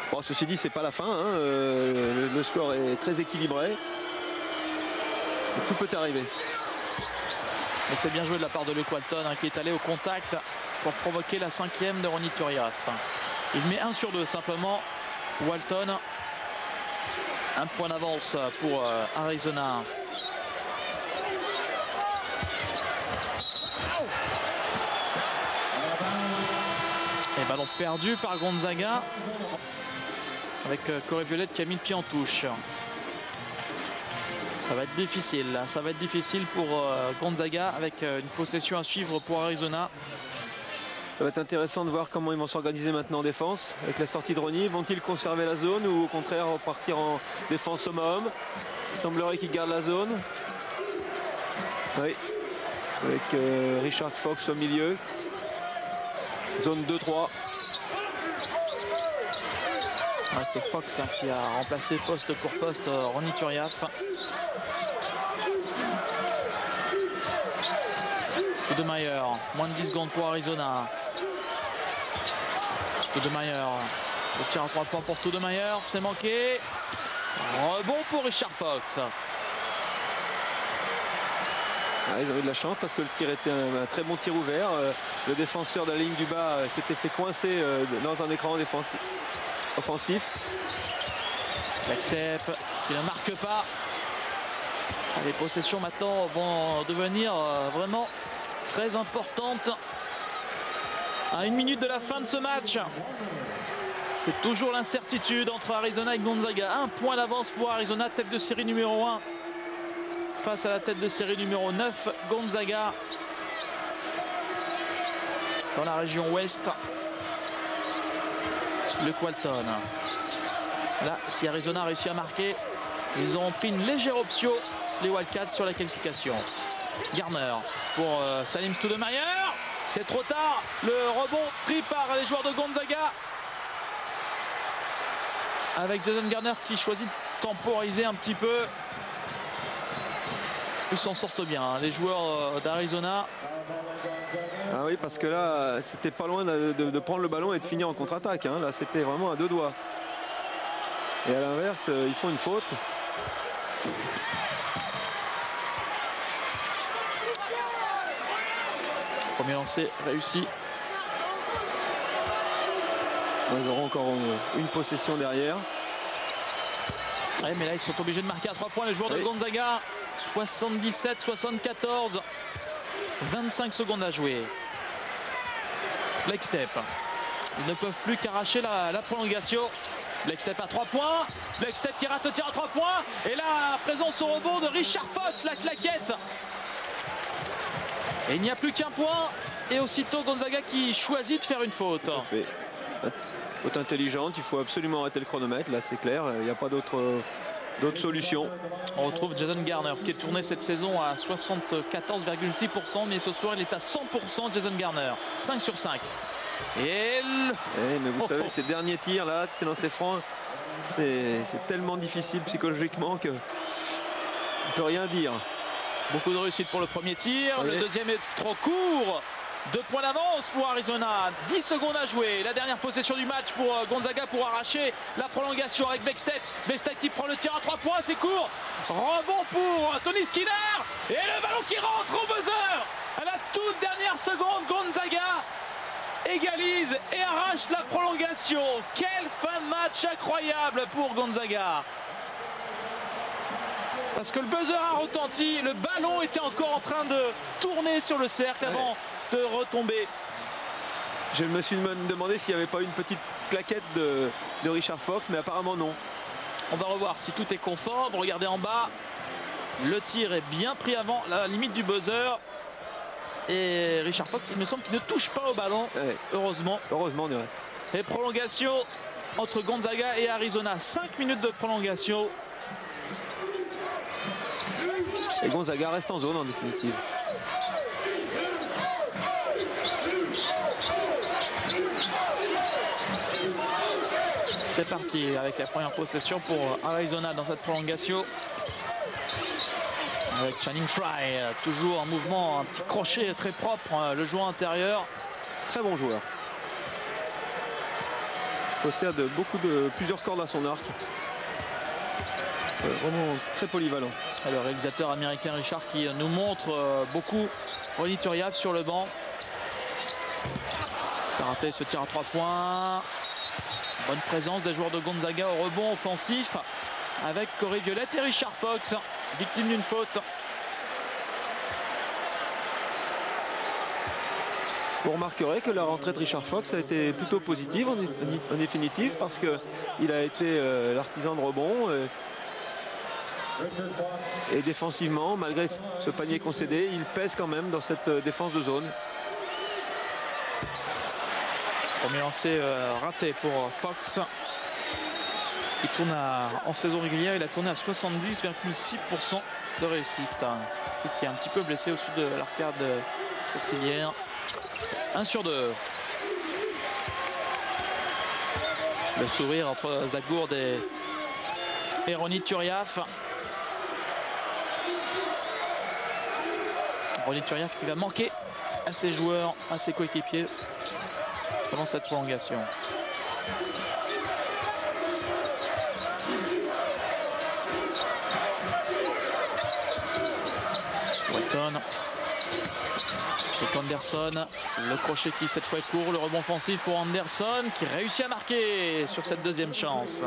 Speaker 2: Bon, ceci dit, c'est pas la fin. Hein. Le score est très équilibré. Et tout peut arriver.
Speaker 1: Mais c'est bien joué de la part de Luke Walton qui est allé au contact pour provoquer la 5e de Rony Turiaf. Il met 1 sur 2 simplement. Walton. 1 point d'avance pour Arizona. Et ballon perdu par Gonzaga. Avec Corey Violette qui a mis le pied en touche. Ça va être difficile. Ça va être difficile pour Gonzaga avec une possession à suivre pour Arizona.
Speaker 2: Ça va être intéressant de voir comment ils vont s'organiser maintenant en défense. Avec la sortie de Rony, vont-ils conserver la zone ou au contraire repartir en défense homme à homme? Il semblerait qu'ils gardent la zone. Oui. Avec Richard Fox au milieu. Zone 2-3.
Speaker 1: C'est Fox qui a remplacé poste pour poste Rony Turiaf. Stoudemire, moins de 10 secondes pour Arizona. Stoudemire, le tir à 3 points pour Stoudemire, c'est manqué. Rebond pour Richard Fox.
Speaker 2: Ils ont eu de la chance parce que le tir était un très bon tir ouvert. Le défenseur de la ligne du bas s'était fait coincer dans un écran offensif.
Speaker 1: Black Step qui ne marque pas. Les possessions maintenant vont devenir vraiment très importantes. À 1 minute de la fin de ce match. C'est toujours l'incertitude entre Arizona et Gonzaga. 1 point d'avance pour Arizona, tête de série numéro 1. Face à la tête de série numéro 9, Gonzaga. Dans la région ouest. Luke Walton. Là, si Arizona a réussi à marquer, ils auront pris une légère option, les Wildcats, sur la qualification. Garner pour Salim Stoudemire. C'est trop tard. Le rebond pris par les joueurs de Gonzaga. Avec Jason Garner qui choisit de temporiser un petit peu. Ils s'en sortent bien, hein, les joueurs d'Arizona.
Speaker 2: Ah oui, parce que là, c'était pas loin de prendre le ballon et de finir en contre-attaque. Hein. Là, c'était vraiment à 2 doigts. Et à l'inverse, ils font une faute.
Speaker 1: Premier lancer réussi.
Speaker 2: Ils auront encore une possession derrière.
Speaker 1: Ouais, mais là, ils sont obligés de marquer à 3 points les joueurs de Gonzaga. 77-74. 25 secondes à jouer. Leg step. Ils ne peuvent plus qu'arracher la prolongation. Leg step à 3 points. Leg step qui rate le tir à 3 points. Et là, présence au rebond de Richard Fox, la claquette. Et il n'y a plus qu'un point. Et aussitôt Gonzaga qui choisit de faire une faute.
Speaker 2: Tout à fait. Faute intelligente, il faut absolument arrêter le chronomètre. Là, c'est clair, il n'y a pas d'autre solution.
Speaker 1: On retrouve Jason Garner qui est tourné cette saison à 74,6%. Mais ce soir, il est à 100%, Jason Garner. 5 sur 5. Mais
Speaker 2: vous savez, ces derniers tirs là, ces lancers francs, c'est tellement difficile psychologiquement que on ne peut rien dire.
Speaker 1: Beaucoup de réussite pour le premier tir. Le deuxième est trop court. 2 points d'avance pour Arizona. 10 secondes à jouer. La dernière possession du match pour Gonzaga pour arracher la prolongation avec Beckstedt. Beckstedt qui prend le tir à 3 points. C'est court. Rebond pour Tony Skinner. Et le ballon qui rentre au buzzer. À la toute dernière seconde, Gonzaga égalise et arrache la prolongation. Quelle fin de match incroyable pour Gonzaga. Parce que le buzzer a retenti, le ballon était encore en train de tourner sur le cercle avant de retomber.
Speaker 2: Je me suis demandé s'il n'y avait pas une petite claquette de Richard Fox, mais apparemment non.
Speaker 1: On va revoir si tout est conforme. Regardez en bas, le tir est bien pris avant la limite du buzzer. Et Richard Fox, il me semble qu'il ne touche pas au ballon, heureusement.
Speaker 2: Heureusement, on dirait.
Speaker 1: Et prolongation entre Gonzaga et Arizona. 5 minutes de prolongation.
Speaker 2: Et Gonzaga reste en zone en définitive.
Speaker 1: C'est parti avec la première possession pour Arizona dans cette prolongation. Avec Channing Frye, toujours en mouvement, un petit crochet très propre, le joueur intérieur.
Speaker 2: Très bon joueur. Possède plusieurs cordes à son arc. Vraiment très polyvalent.
Speaker 1: Et le réalisateur américain Richard qui nous montre beaucoup Ronny Turiaf sur le banc. C'est raté ce tir à 3 points. Bonne présence des joueurs de Gonzaga au rebond offensif avec Corey Violette et Richard Fox, victime d'une faute.
Speaker 2: Vous remarquerez que la rentrée de Richard Fox a été plutôt positive en définitive parce qu'il a été l'artisan de rebond. Et défensivement, malgré ce panier concédé, il pèse quand même dans cette défense de zone.
Speaker 1: Premier lancé raté pour Fox. Il tourne en saison régulière, il a tourné à 70,6% de réussite. Et qui est un petit peu blessé au-dessus de l'arcade sourcilière. 1 sur 2. Le sourire entre Zach Gourde et Ronny Turiaf. Ronny Turiaf qui va manquer à ses joueurs, à ses coéquipiers pendant cette prolongation. Walton. Et Anderson, le crochet qui cette fois est court, le rebond offensif pour Anderson qui réussit à marquer sur cette deuxième chance.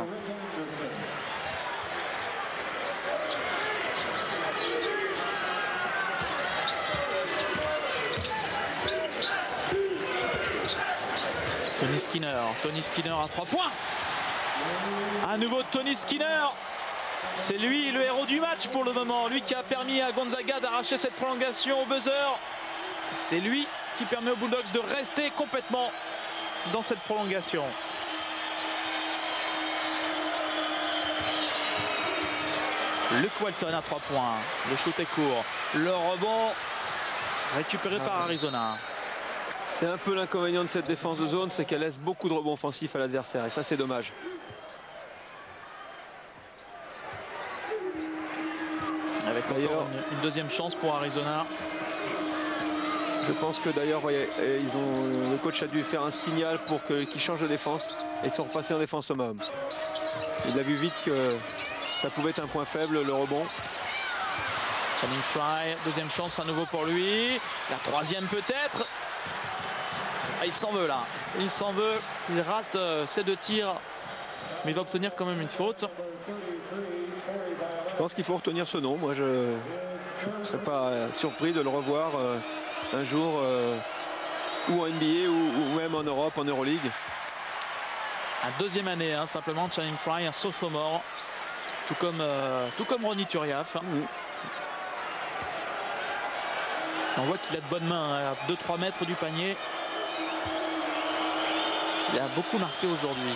Speaker 1: Tony Skinner à 3 points. À nouveau Tony Skinner. C'est lui le héros du match pour le moment. Lui qui a permis à Gonzaga d'arracher cette prolongation au buzzer. C'est lui qui permet aux Bulldogs de rester complètement dans cette prolongation. Luke Walton à 3 points. Le shoot est court. Le rebond récupéré par Arizona.
Speaker 2: C'est un peu l'inconvénient de cette défense de zone, c'est qu'elle laisse beaucoup de rebonds offensifs à l'adversaire. Et ça, c'est dommage.
Speaker 1: Avec d'ailleurs une deuxième chance pour Arizona.
Speaker 2: Je pense que d'ailleurs, le coach a dû faire un signal pour qu'ils changent de défense et sont repassés en défense homme à homme. Il a vu vite que ça pouvait être un point faible, le rebond.
Speaker 1: Channing Frye, deuxième chance à nouveau pour lui. La troisième peut-être. Ah, il s'en veut là. Il s'en veut. Il rate ses 2 tirs. Mais il va obtenir quand même une faute.
Speaker 2: Je pense qu'il faut retenir ce nom. Moi, je ne serais pas surpris de le revoir un jour ou en NBA ou même en Europe, en Euroleague.
Speaker 1: Un 2e année, hein, simplement, Channing Frye, un sophomore. Tout comme Ronny Turiaf. On voit qu'il a de bonnes mains, hein, à 2-3 mètres du panier. Il a beaucoup marqué aujourd'hui.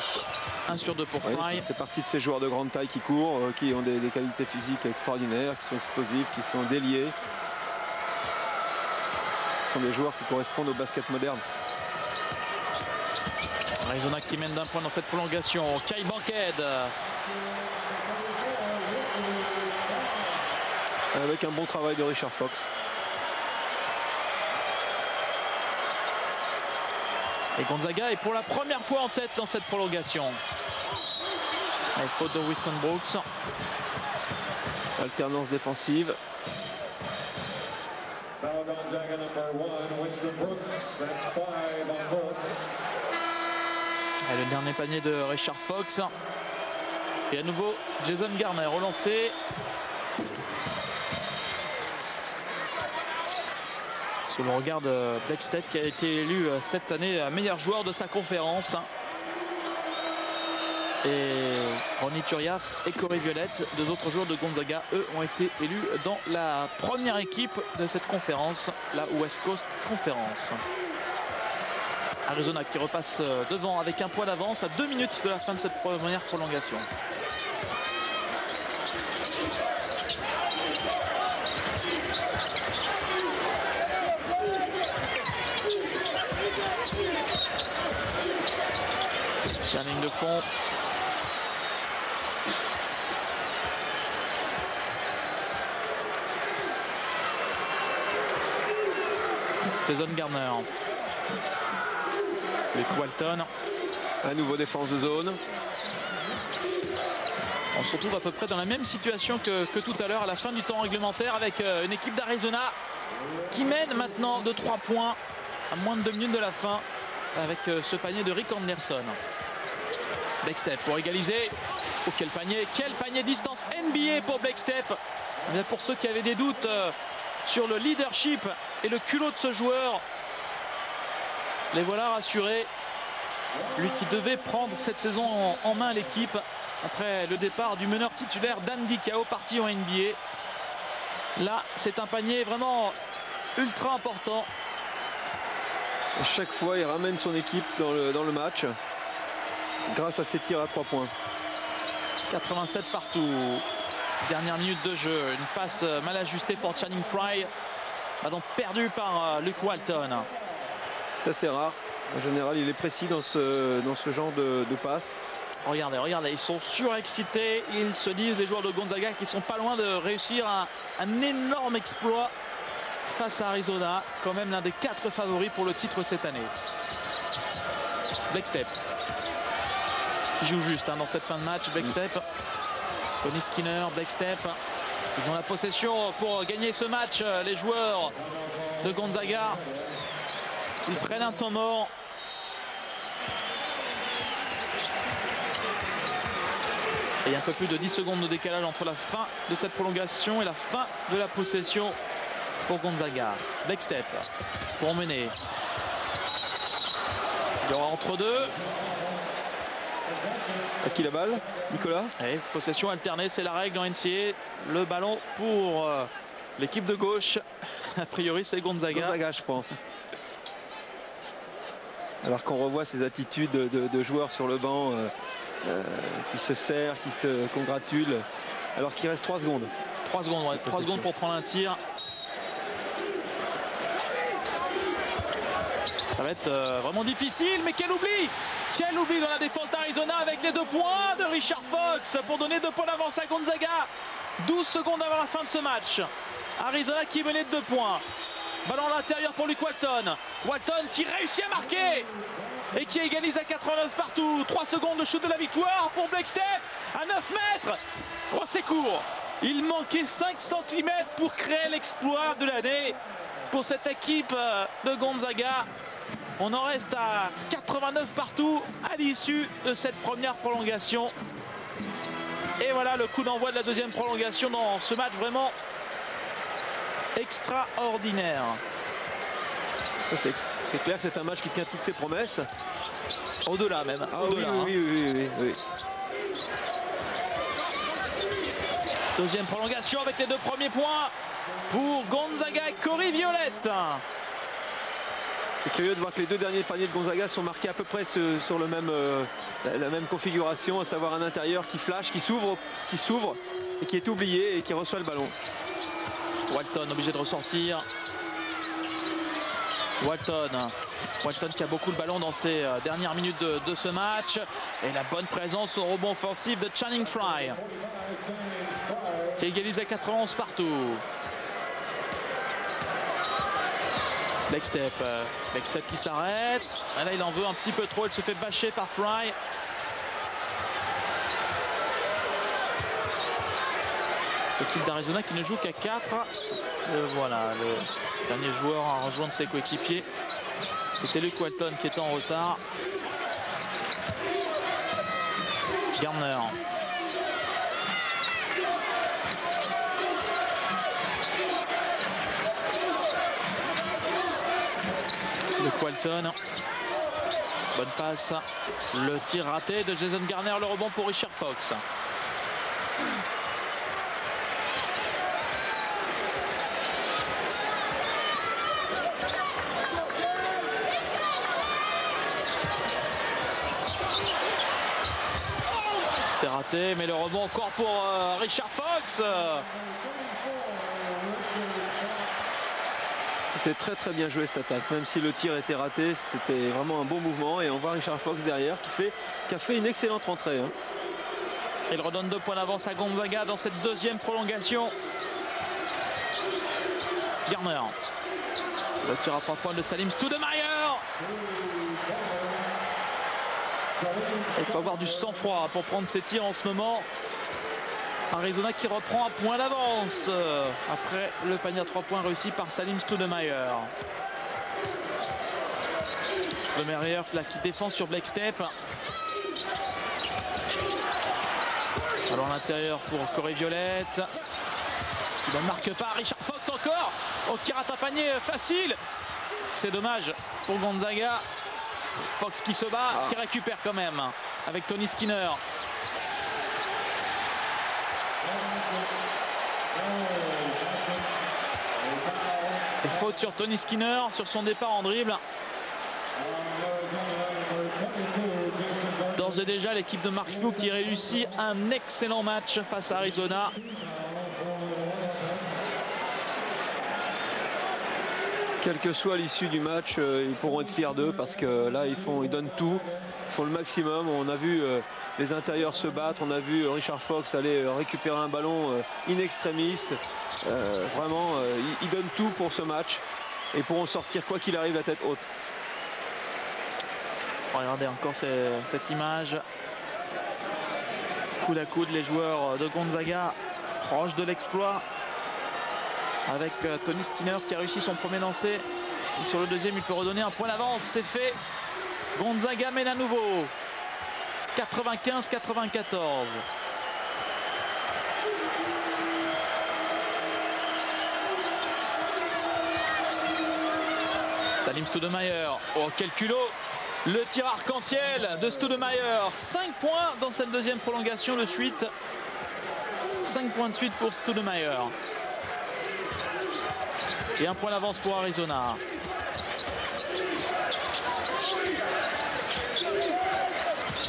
Speaker 1: 1 sur 2 pour Frye.
Speaker 2: Il fait partie de ces joueurs de grande taille qui courent, qui ont des qualités physiques extraordinaires, qui sont explosifs, qui sont déliés. Ce sont des joueurs qui correspondent au basket moderne.
Speaker 1: Arizona qui mène d'1 point dans cette prolongation. Kai Bankhead.
Speaker 2: Avec un bon travail de Richard Fox.
Speaker 1: Et Gonzaga est pour la première fois en tête dans cette prolongation. Et faute de Winston Brooks.
Speaker 2: Alternance défensive.
Speaker 1: Et le dernier panier de Richard Fox. Et à nouveau Jason Garner relancé. Sous le regard de Blake Stepp qui a été élu cette année meilleur joueur de sa conférence. Et Ronny Turiaf et Corey Violette, 2 autres joueurs de Gonzaga, eux ont été élus dans la première équipe de cette conférence, la West Coast Conference. Arizona qui repasse devant avec 1 point d'avance à 2 minutes de la fin de cette première prolongation. La ligne de fond. Jason Garner. Luke Walton.
Speaker 2: Un nouveau défense de zone.
Speaker 1: On se retrouve à peu près dans la même situation que tout à l'heure à la fin du temps réglementaire avec une équipe d'Arizona qui mène maintenant de 3 points à moins de 2 minutes de la fin avec ce panier de Rick Anderson. Blake Stepp pour égaliser. Oh, quel panier distance NBA pour Blake Stepp. Pour ceux qui avaient des doutes sur le leadership et le culot de ce joueur, les voilà rassurés. Lui qui devait prendre cette saison en main l'équipe après le départ du meneur titulaire Dan Dicao parti en NBA. Là, c'est un panier vraiment ultra important.
Speaker 2: À chaque fois, il ramène son équipe dans le match grâce à ses tirs à 3 points.
Speaker 1: 87 partout. Dernière minute de jeu. Une passe mal ajustée pour Channing Frye. Ballon perdu par Luke Walton.
Speaker 2: C'est assez rare. En général, il est précis dans ce genre de passe.
Speaker 1: Regardez, ils sont surexcités. Ils se disent, les joueurs de Gonzaga, qui sont pas loin de réussir un énorme exploit face à Arizona. Quand même l'un des 4 favoris pour le titre cette année. Blake Stepp qui joue juste dans cette fin de match. Blake Stepp, Tony Skinner, Blake Stepp. Ils ont la possession pour gagner ce match. Les joueurs de Gonzaga, ils prennent un temps mort. Et il y a un peu plus de 10 secondes de décalage entre la fin de cette prolongation et la fin de la possession pour Gonzaga. Blake Stepp pour mener. Il y aura entre deux.
Speaker 2: À qui la balle, Nicolas?
Speaker 1: Et possession alternée, c'est la règle en NCAA. Le ballon pour l'équipe de gauche. A priori, c'est Gonzaga.
Speaker 2: Gonzaga, je pense. Alors qu'on revoit ces attitudes de joueurs sur le banc qui se serrent, qui se congratulent, alors qu'il reste 3 secondes.
Speaker 1: 3 secondes, ouais. 3 secondes pour prendre un tir. Ça va être vraiment difficile, mais quel oubli! Quel oubli dans la défense d'Arizona avec les 2 points de Richard Fox pour donner 2 points d'avance à Gonzaga. 12 secondes avant la fin de ce match. Arizona qui menait de 2 points. Ballon à l'intérieur pour Luke Walton. Walton qui réussit à marquer et qui égalise à 89 partout. 3 secondes de shoot de la victoire pour Blake Stepp à 9 mètres. Oh, c'est court. Il manquait 5 cm pour créer l'exploit de l'année pour cette équipe de Gonzaga. On en reste à 89 partout à l'issue de cette première prolongation. Et voilà le coup d'envoi de la deuxième prolongation dans ce match vraiment extraordinaire.
Speaker 2: C'est clair que c'est un match qui tient toutes ses promesses.
Speaker 1: Au-delà même.
Speaker 2: Ah,
Speaker 1: Au-delà,
Speaker 2: oui.
Speaker 1: Deuxième prolongation avec les 2 premiers points pour Gonzaga et Cory Violette.
Speaker 2: C'est curieux de voir que les 2 derniers paniers de Gonzaga sont marqués à peu près sur le même, la même configuration, à savoir un intérieur qui flash, qui s'ouvre et qui est oublié et qui reçoit le ballon.
Speaker 1: Walton obligé de ressortir. Walton qui a beaucoup le ballon dans ces dernières minutes de ce match. Et la bonne présence au rebond offensif de Channing Frye, qui égalise à 91 partout. Blackstep qui s'arrête. Là, il en veut un petit peu trop. Il se fait bâcher par Frye. L'équipe d'Arizona qui ne joue qu'à 4. Voilà, le dernier joueur à rejoindre ses coéquipiers. C'était Luke Walton qui était en retard. Garner. Luke Walton. Bonne passe. Le tir raté de Jason Garner. Le rebond pour Richard Fox. C'est raté, mais le rebond encore pour Richard Fox.
Speaker 2: C'était très bien joué cette attaque, même si le tir était raté, c'était vraiment un bon mouvement. Et on voit Richard Fox derrière qui a fait une excellente rentrée.
Speaker 1: Il redonne 2 points d'avance à Gonzaga dans cette deuxième prolongation. Garner. Le tir à 3 points de Salim Stoudemire. Il faut avoir du sang-froid pour prendre ses tirs en ce moment. Arizona qui reprend un point d'avance après le panier à 3 points réussi par Salim Stoudemire. Stoudemire là qui défend sur Blackstep. Alors à l'intérieur pour Cory Violette. Il ne marque pas. Richard Fox encore. Oh, qui rate un panier facile. C'est dommage pour Gonzaga. Fox qui se bat, qui récupère quand même avec Tony Skinner. Et faute sur Tony Skinner sur son départ en dribble. D'ores et déjà l'équipe de Mark Few qui réussit un excellent match face à Arizona.
Speaker 2: Quelle que soit l'issue du match, ils pourront être fiers d'eux parce que là, ils donnent tout, ils font le maximum. On a vu les intérieurs se battre, on a vu Richard Fox aller récupérer un ballon in extremis. Vraiment, ils donnent tout pour ce match et pourront sortir quoi qu'il arrive la tête haute.
Speaker 1: Regardez encore cette image. Coude à coude, les joueurs de Gonzaga proches de l'exploit. Avec Tony Skinner qui a réussi son premier lancer. Et sur le deuxième, il peut redonner un point d'avance. C'est fait. Gonzaga mène à nouveau. 95-94. Salim Stoudemire. Oh, quel culot. Le tir arc-en-ciel de Stoudemire. 5 points dans cette deuxième prolongation de suite. 5 points de suite pour Stoudemire. Et un point d'avance pour Arizona.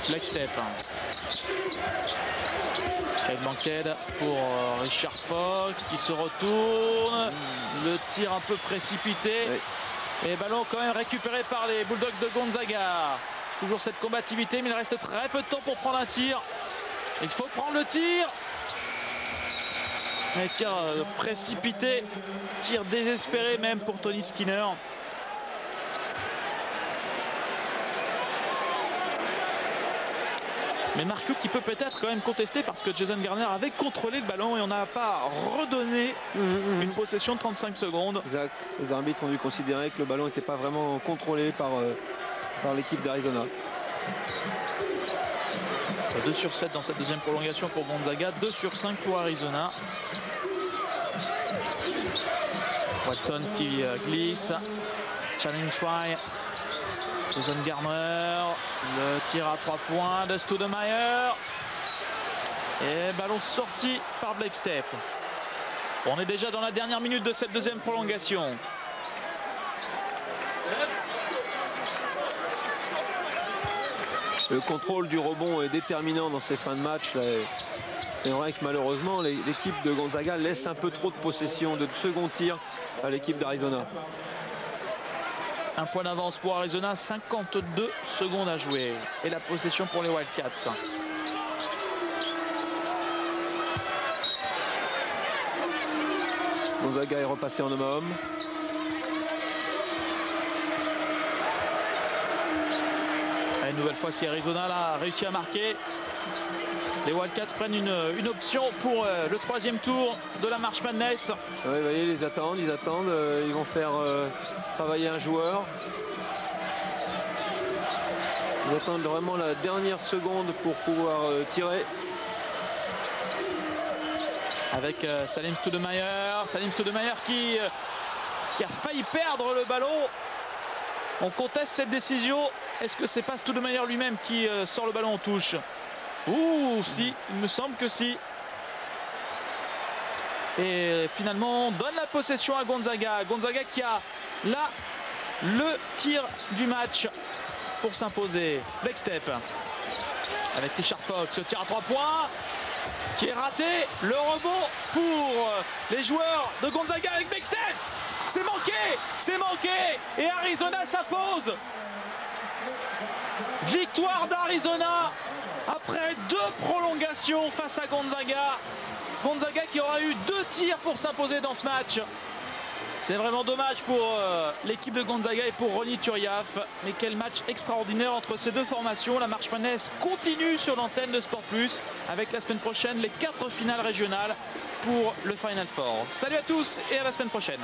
Speaker 1: Blackstep. Kyle Bankhead pour Richard Fox qui se retourne. Le tir un peu précipité. Oui. Et ballon quand même récupéré par les Bulldogs de Gonzaga. Toujours cette combativité, mais il reste très peu de temps pour prendre un tir. Il faut prendre le tir. Un tir précipité, tir désespéré même pour Tony Skinner. Mais Marc Luc qui peut peut-être quand même contester parce que Jason Garner avait contrôlé le ballon et on n'a pas redonné une possession de 35 secondes.
Speaker 2: Exact. Les arbitres ont dû considérer que le ballon n'était pas vraiment contrôlé par l'équipe d'Arizona.
Speaker 1: 2 sur 7 dans cette deuxième prolongation pour Gonzaga, 2 sur 5 pour Arizona. Walton qui glisse, challenge try, Jason Garner, le tir à 3 points de Stoudemire et ballon sorti par Blake Stepp. On est déjà dans la dernière minute de cette deuxième prolongation.
Speaker 2: Le contrôle du rebond est déterminant dans ces fins de match. C'est vrai que malheureusement, l'équipe de Gonzaga laisse un peu trop de possession, de second tir à l'équipe d'Arizona.
Speaker 1: Un point d'avance pour Arizona, 52 secondes à jouer. Et la possession pour les Wildcats.
Speaker 2: Gonzaga est repassé en homme à homme.
Speaker 1: Et une nouvelle fois, si Arizona a réussi à marquer, les Wildcats prennent une option pour le 3e tour de la March Madness.
Speaker 2: Oui, vous voyez, ils attendent, ils vont faire travailler un joueur. Ils attendent vraiment la dernière seconde pour pouvoir tirer.
Speaker 1: Avec Salim Stoudemire qui a failli perdre le ballon. On conteste cette décision. Est-ce que c'est pas Stoudemire lui-même qui sort le ballon en touche? Ouh, si, il me semble que si. Et finalement, on donne la possession à Gonzaga. Gonzaga qui a là le tir du match pour s'imposer. Blake Stepp avec Richard Fox, le tir à 3 points qui est raté. Le rebond pour les joueurs de Gonzaga avec Blake Stepp. C'est manqué et Arizona s'impose. Victoire d'Arizona après 2 prolongations face à Gonzaga. Gonzaga qui aura eu 2 tirs pour s'imposer dans ce match. C'est vraiment dommage pour l'équipe de Gonzaga et pour Ronny Turiaf. Mais quel match extraordinaire entre ces 2 formations. La March Madness continue sur l'antenne de Sport Plus avec la semaine prochaine les 4 finales régionales pour le Final Four. Salut à tous et à la semaine prochaine.